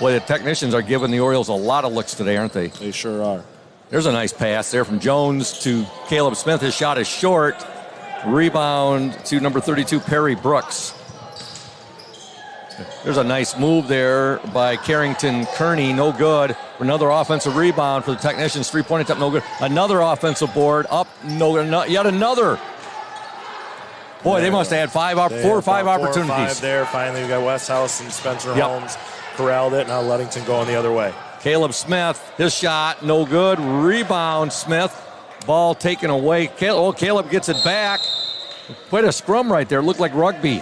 Boy, the technicians are giving the Orioles a lot of looks today, aren't they? They sure are. There's a nice pass there from Jones to Caleb Smith. His shot is short. Rebound to number 32, Perry Brooks. There's a nice move there by Carrington Kearney. No good. Another offensive rebound for the technicians. Three-point attempt, no good. Another offensive board. Up, no good. Yet another. Boy, they must have had 4 or 5 opportunities. 4 or 5 there. Finally, we got Westhouse and Spencer Holmes corralled it. Now Ludington going the other way. Caleb Smith, his shot, no good. Rebound, Smith. Ball taken away. Caleb gets it back. Quite a scrum right there. Looked like rugby.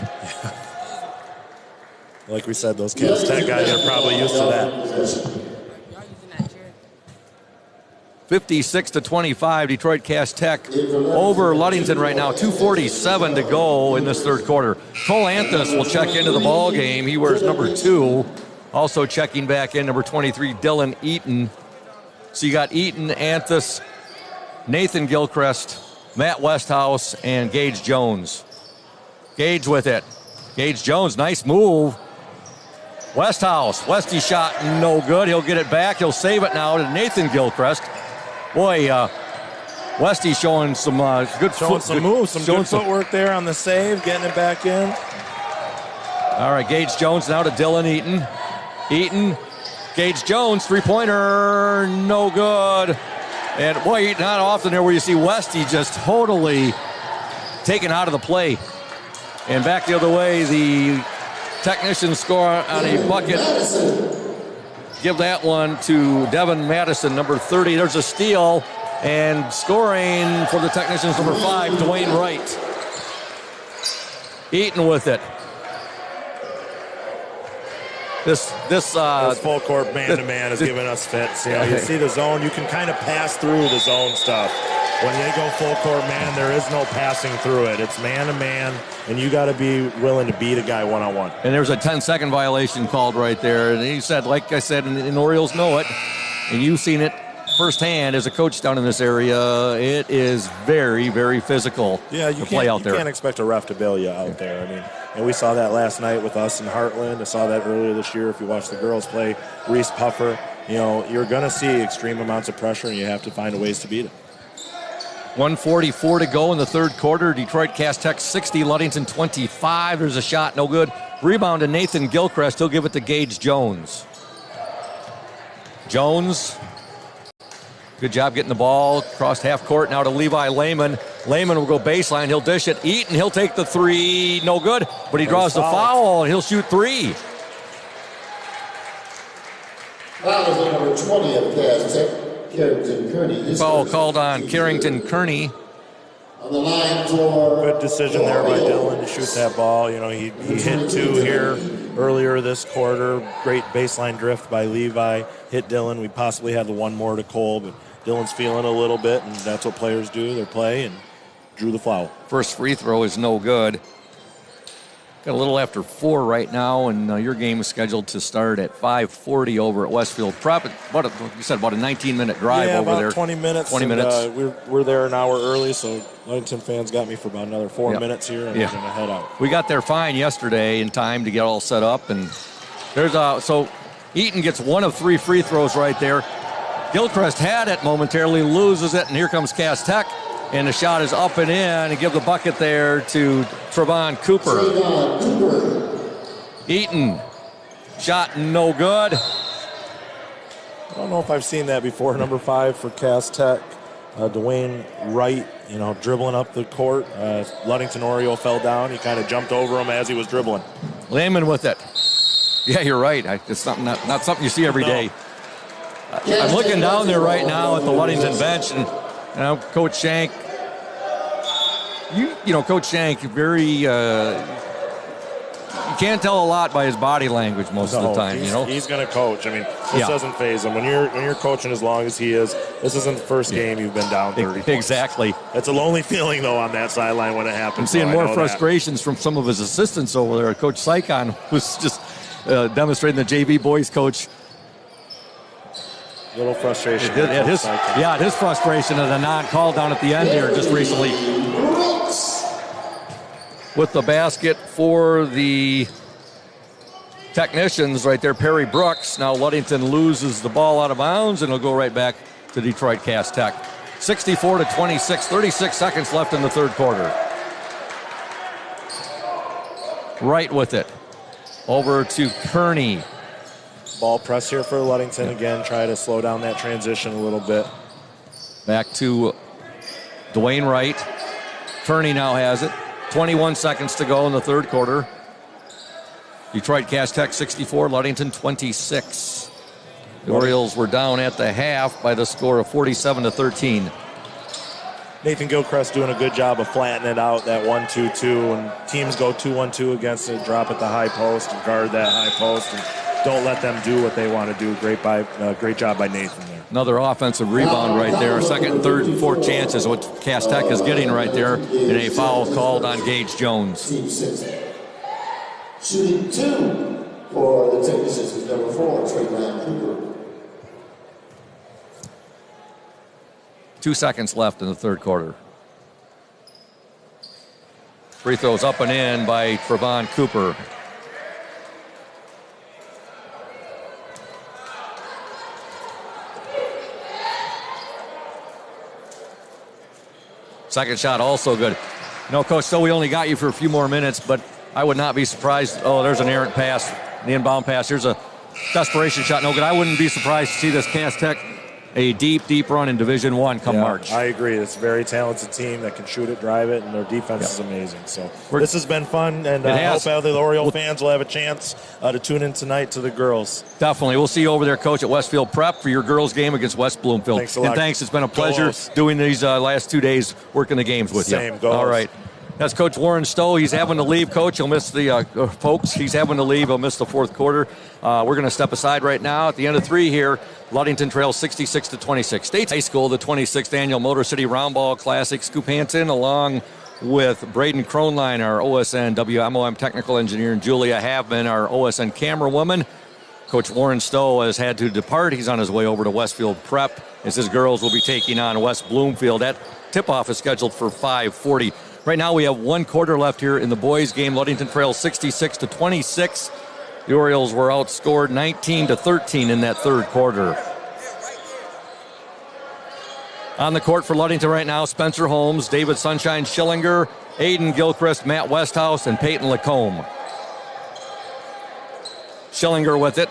Like we said, those Cass Tech guys are probably used to that. 56-25, Detroit Cass Tech over Ludington right now. 2:47 to go in this third quarter. Cole Anthus will check into the ball game. He wears number 2. Also checking back in, number 23, Dylan Eaton. So you got Eaton, Anthus, Nathan Gilchrist, Matt Westhouse, and Gage Jones. Gage with it. Gage Jones, nice move. Westhouse, Westy shot no good. He'll get it back. He'll save it now to Nathan Gilchrist. Boy, Westy showing some good moves, some good footwork there on the save, getting it back in. All right, Gage Jones now to Dylan Eaton. Eaton, Gage Jones, three-pointer, no good. And boy, not often there where you see Westy just totally taken out of the play. And back the other way, the technicians score on a bucket. Give that one to Devin Madison, number 30. There's a steal, and scoring for the technicians, number 5, Dwayne Wright. Eaton with it. This full court man-to-man is giving us fits. You see the zone, you can kind of pass through the zone stuff. When they go full court man, there is no passing through it. It's man-to-man, and you got to be willing to beat a guy one-on-one. And there's a 10-second violation called right there. And he said, like I said, and Orioles know it, and you've seen it, firsthand as a coach down in this area. It is very, very physical to play out there. You can't expect a ref to bail you out there. I mean, and we saw that last night with us in Heartland. I saw that earlier this year. If you watch the girls play, Reese Puffer, you're going to see extreme amounts of pressure, and you have to find ways to beat it. 1:44 to go in the third quarter. Detroit Cass Tech 60, Ludington 25. There's a shot, no good. Rebound to Nathan Gilchrist. He'll give it to Gage Jones. Jones, good job getting the ball across half court. Now to Levi Lehman. Lehman will go baseline. He'll dish it. Eaton, he'll take the three. No good, but he draws the foul, and he'll shoot three. Foul is number 20 of Cass Tech, Carrington Kearney. Foul called on Carrington Kearney. On the line for... Good decision there by Dylan to shoot that ball. He hit two here earlier this quarter. Great baseline drift by Levi. Hit Dylan. We possibly had the one more to Cole, but Dylan's feeling a little bit, and that's what players do. They play, and drew the foul. First free throw is no good. Got a little after 4 right now, and your game is scheduled to start at 5:40 over at Westfield Prep. About a 19-minute drive over about there. 20 minutes. 20 minutes. We're there an hour early, so Ludington fans got me for about another 4 minutes here, and we're going to head out. We got there fine yesterday in time to get all set up, and so Eaton gets 1 of 3 free throws right there. Gilchrist had it momentarily, loses it, and here comes Cass Tech. And the shot is up and in, and give the bucket there to Trevon Cooper. Eaton, shot no good. I don't know if I've seen that before. Number 5 for Cass Tech, Dwayne Wright, dribbling up the court. Ludington Oriole fell down. He kind of jumped over him as he was dribbling. Lehman with it. Yeah, you're right. It's something not something you see every day. I'm looking down there right now at the Ludington bench, and Coach Shank, Coach Shank, very, you can't tell a lot by his body language most of the time, He's going to coach. I mean, this doesn't faze him. When you're coaching as long as he is, this isn't the first game you've been down 30 points. Exactly. It's a lonely feeling, though, on that sideline when it happens. I'm seeing more frustrations from some of his assistants over there. Coach Sycon, who's just demonstrating the JV boys coach. Little frustration. His frustration of the non-call down at the end here just recently. With the basket for the technicians right there, Perry Brooks. Now Ludington loses the ball out of bounds, and it'll go right back to Detroit Cass Tech. 64-26, 36 seconds left in the third quarter. Right with it. Over to Kearney. Ball press here for Ludington again. Try to slow down that transition a little bit. Back to Dwayne Wright. Kearney now has it. 21 seconds to go in the third quarter. Detroit Cass Tech 64, Ludington 26. The Orioles were down at the half by the score of 47-13. Nathan Gilchrist doing a good job of flattening it out, that 1-2-2. When teams go 2-1-2 against it, drop at the high post and guard that high post. And don't let them do what they want to do. Great job by Nathan there. Another offensive rebound right there. Second, third, and fourth chances, what Cass Tech is getting right there. And a foul called on Gage Jones. Shooting 2 for the technicians is number 4, Trevon Cooper. 2 seconds left in the third quarter. Free throws up and in by Trevon Cooper. Second shot also good. Coach, so we only got you for a few more minutes, but I would not be surprised. Oh, there's an errant pass, the inbound pass. Here's a desperation shot, no good. I wouldn't be surprised to see this Cass Tech a deep run in Division I come March. I agree. It's a very talented team that can shoot it, drive it, and their defense is amazing. So this has been fun, and I hope all the Oriole fans will have a chance to tune in tonight to the girls. Definitely. We'll see you over there, Coach, at Westfield Prep for your girls' game against West Bloomfield. Thanks a lot. And thanks. It's been a pleasure doing these last 2 days, working the games with you. Same. Go all right. That's Coach Warren Stowe. He's having to leave, Coach. He'll miss the folks. He's having to leave. He'll miss the fourth quarter. We're going to step aside right now. At the end of 3 here, Ludington trails 66-26. State High School, the 26th annual Motor City Roundball Classic. Scoop Hansen, along with Braden Kronline, our OSN WMOM technical engineer, and Julia Havman, our OSN camera woman. Coach Warren Stowe has had to depart. He's on his way over to Westfield Prep as his girls will be taking on West Bloomfield. That tip-off is scheduled for 5:40. Right now we have 1 quarter left here in the boys' game. Ludington trails 66-26. The Orioles were outscored 19-13 in that third quarter. On the court for Ludington right now, Spencer Holmes, David Sunshine Schillinger, Aiden Gilchrist, Matt Westhouse, and Peyton Lacombe. Schillinger with it.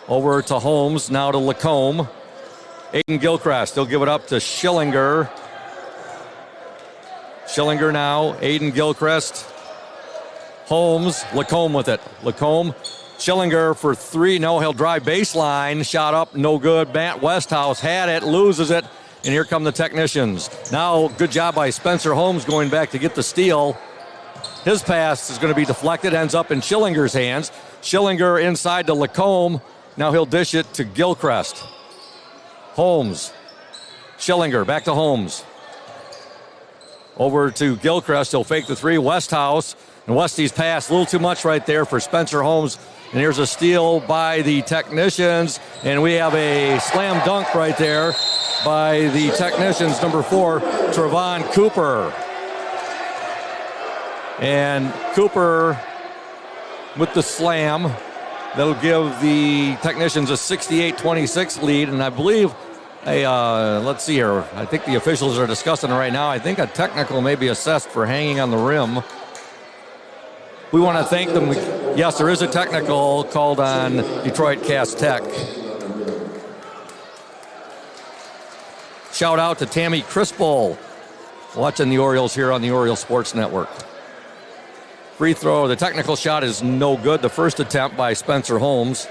Over to Holmes, now to Lacombe. Aiden Gilchrist, they'll give it up to Schillinger. Schillinger now, Aiden Gilchrist. Holmes, Lacombe with it. Lacombe, Schillinger for 3. No, he'll drive baseline. Shot up, no good. Matt Westhouse had it, loses it. And here come the technicians. Now, good job by Spencer Holmes going back to get the steal. His pass is going to be deflected, ends up in Schillinger's hands. Schillinger inside to Lacombe. Now he'll dish it to Gilchrist. Holmes. Schillinger, back to Holmes. Over to Gilchrist. He'll fake the 3. Westhouse. And Westy's pass a little too much right there for Spencer Holmes. And here's a steal by the technicians. And we have a slam dunk right there by the technicians, number 4, Trevon Cooper. And Cooper with the slam. That'll give the technicians a 68-26 lead. And I believe, let's see here. I think the officials are discussing it right now. I think a technical may be assessed for hanging on the rim. We want to thank them. Yes, there is a technical called on Detroit Cass Tech. Shout out to Tammy Crispel watching the Orioles here on the Orioles Sports Network. Free throw, the technical shot is no good. The first attempt by Spencer Holmes.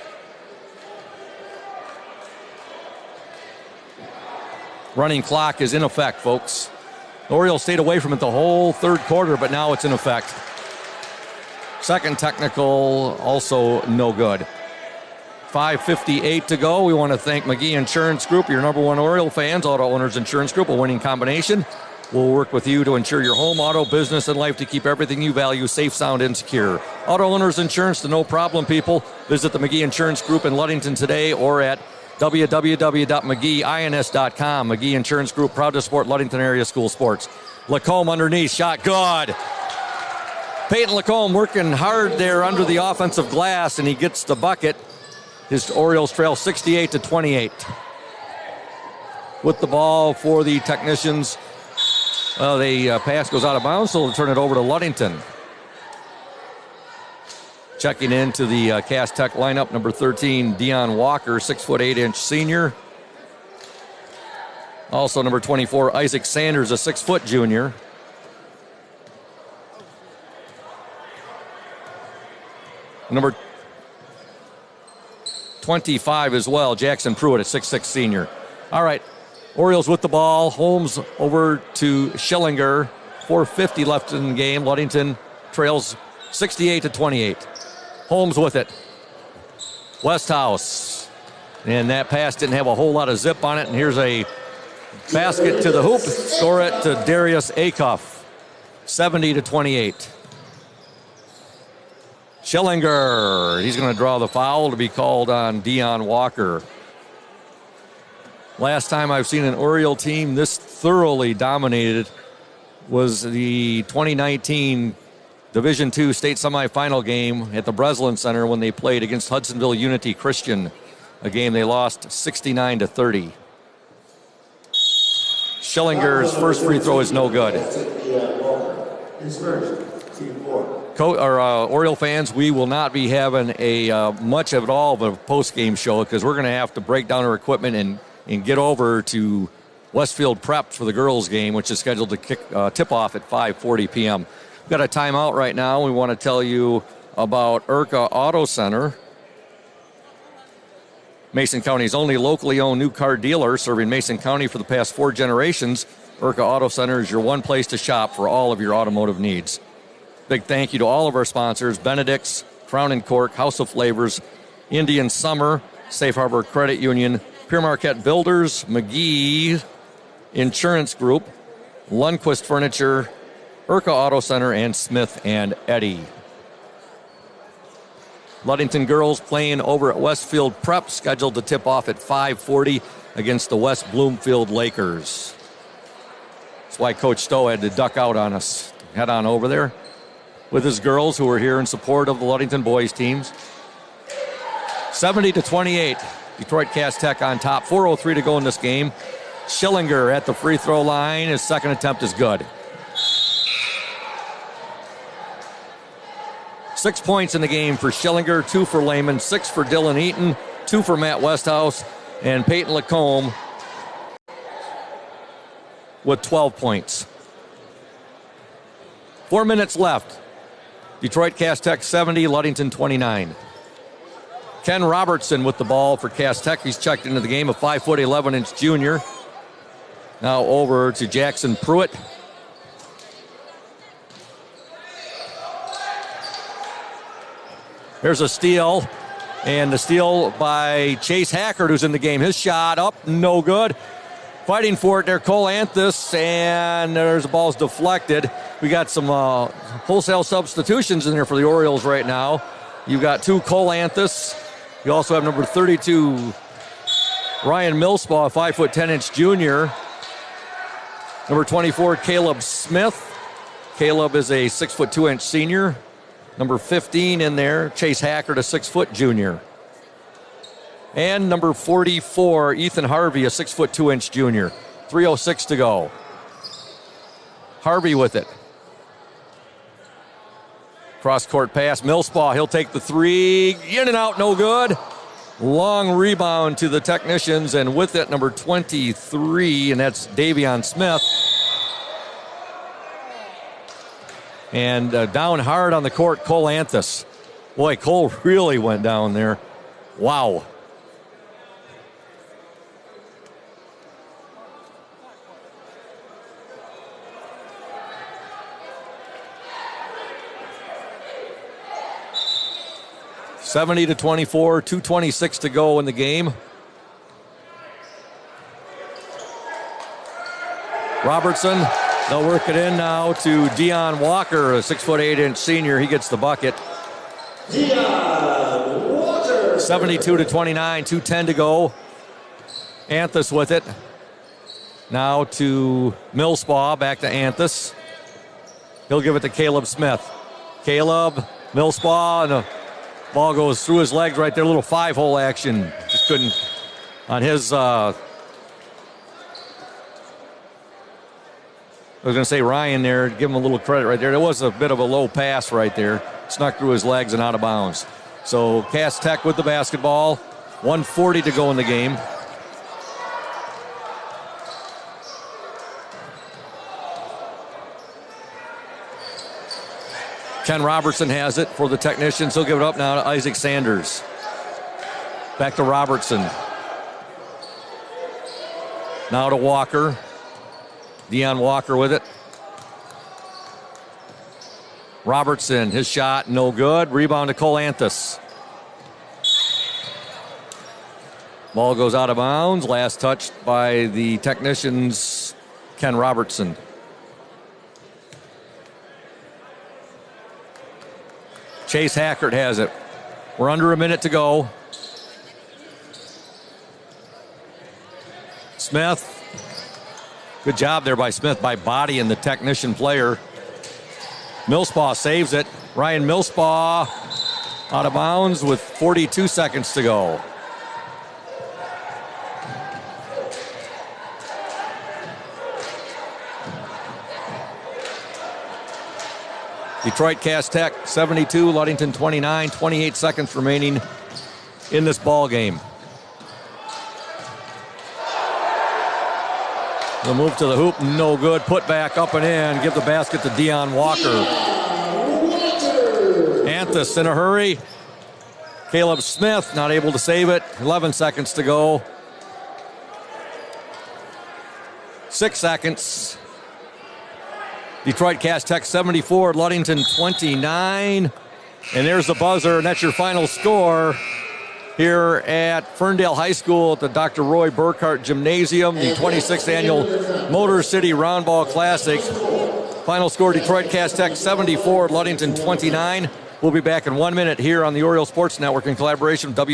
Running clock is in effect, folks. The Orioles stayed away from it the whole third quarter, but now it's in effect. Second technical, also no good. 5:58 to go. We want to thank McGee Insurance Group, your number one Oriole fans. Auto Owners Insurance Group, a winning combination. We'll work with you to insure your home, auto, business, and life to keep everything you value safe, sound, and secure. Auto Owners Insurance, the no problem people. Visit the McGee Insurance Group in Ludington today or at www.mcgeeins.com. McGee Insurance Group, proud to support Ludington area school sports. Lacombe underneath, shot good. Peyton Lacombe working hard there under the offensive glass, and he gets the bucket. His Orioles trail 68-28. With the ball for the technicians. Well, the pass goes out of bounds, so we'll turn it over to Ludington. Checking into the Cass Tech lineup, number 13, Deion Walker, 6'8" senior. Also number 24, Isaac Sanders, a 6-foot junior. Number 25 as well, Jackson Pruitt, a 6'6" senior. All right, Orioles with the ball. Holmes over to Schillinger. 4:50 left in the game. Ludington trails 68-28. Holmes with it. Westhouse. And that pass didn't have a whole lot of zip on it. And here's a basket to the hoop. Score it to Darius Acuff. 70-28. Schillinger. He's going to draw the foul to be called on Deion Walker. Last time I've seen an Oriole team this thoroughly dominated was the 2019 Division II state semifinal game at the Breslin Center when they played against Hudsonville Unity Christian, a game they lost 69-30. Schillinger's first free throw is no good. Oriole fans, we will not be having a much of it all of a post-game show because we're going to have to break down our equipment and get over to Westfield Prep for the girls' game, which is scheduled to tip off at 5:40 p.m. We've got a timeout right now. We want to tell you about IRCA Auto Center, Mason County's only locally owned new car dealer, serving Mason County for the past 4 generations. IRCA Auto Center is your one place to shop for all of your automotive needs. Big thank you to all of our sponsors: Benedict's, Crown and Cork, House of Flavors, Indian Summer, Safe Harbor Credit Union, Pure Marquette Builders, McGee Insurance Group, Lundquist Furniture, IRCA Auto Center, and Smith and Eddy. Ludington girls playing over at Westfield Prep, scheduled to tip off at 5:40 against the West Bloomfield Lakers. That's why Coach Stowe had to duck out on us. Head on over there with his girls who are here in support of the Ludington boys teams. 70-28. Detroit Cass Tech on top. 4:03 to go in this game. Schillinger at the free throw line. His second attempt is good. 6 points in the game for Schillinger, 2 for Lehman, 6 for Dylan Eaton, 2 for Matt Westhouse, and Peyton Lacombe with 12 points. 4 minutes left. Detroit Cass Tech 70, Ludington 29. Ken Robertson with the ball for Cass Tech. He's checked into the game, a 5', 11-inch junior. Now over to Jackson Pruitt. Here's a steal, and the steal by Chase Hackert, who's in the game. His shot up, no good. Fighting for it there, Cole Anthus, and there's the ball's deflected. We got some wholesale substitutions in there for the Orioles right now. You've got 2 Cole Anthus. You also have number 32, Ryan Millspaw, a 5', 10-inch junior. Number 24, Caleb Smith. Caleb is a 6', 2-inch senior. Number 15 in there, Chase Hackert, a 6' junior. And number 44, Ethan Harvey, a 6', 2-inch junior. 3:06 to go. Harvey with it. Cross-court pass, Millspaw, he'll take the 3. In and out, no good. Long rebound to the technicians, and with it, number 23, and that's Davion Smith. And down hard on the court, Cole Anthus. Boy, Cole really went down there. Wow. (70-24), 2:26 to go in the game. Robertson, they'll work it in now to Deion Walker, a 6', 8-inch senior. He gets the bucket. 72-29, 2:10 to go. Anthus with it. Now to Millspaw, back to Anthus. He'll give it to Caleb Smith. Caleb, Millspaw, and the ball goes through his legs right there. A little 5-hole action. Just couldn't on his... I was going to say Ryan there, give him a little credit right there. There was a bit of a low pass right there. Snuck through his legs and out of bounds. So Cass Tech with the basketball. 1:40 to go in the game. Ken Robertson has it for the technicians. He'll give it up now to Isaac Sanders. Back to Robertson. Now to Walker. Deion Walker with it. Robertson, his shot, no good. Rebound to Cole Anthus. Ball goes out of bounds. Last touched by the technicians, Ken Robertson. Chase Hackert has it. We're under a minute to go. Smith. Good job there by Smith by bodying the technician player. Millspaw saves it. Ryan Millspaw out of bounds with 42 seconds to go. Detroit Cass Tech 72, Ludington 29, 28 seconds remaining in this ball game. They'll move to the hoop, no good. Put back up and in. Give the basket to Deion Walker. Anthus in a hurry. Caleb Smith not able to save it. 11 seconds to go. 6 seconds. Detroit Cass Tech 74, Ludington 29. And there's the buzzer, and that's your final score here at Ferndale High School at the Dr. Roy Burkhart Gymnasium, the 26th annual Motor City Roundball Classic. Final score, Detroit Cass Tech 74, Ludington 29. We'll We'll be back in 1 minute here on the Oriole Sports Network in collaboration with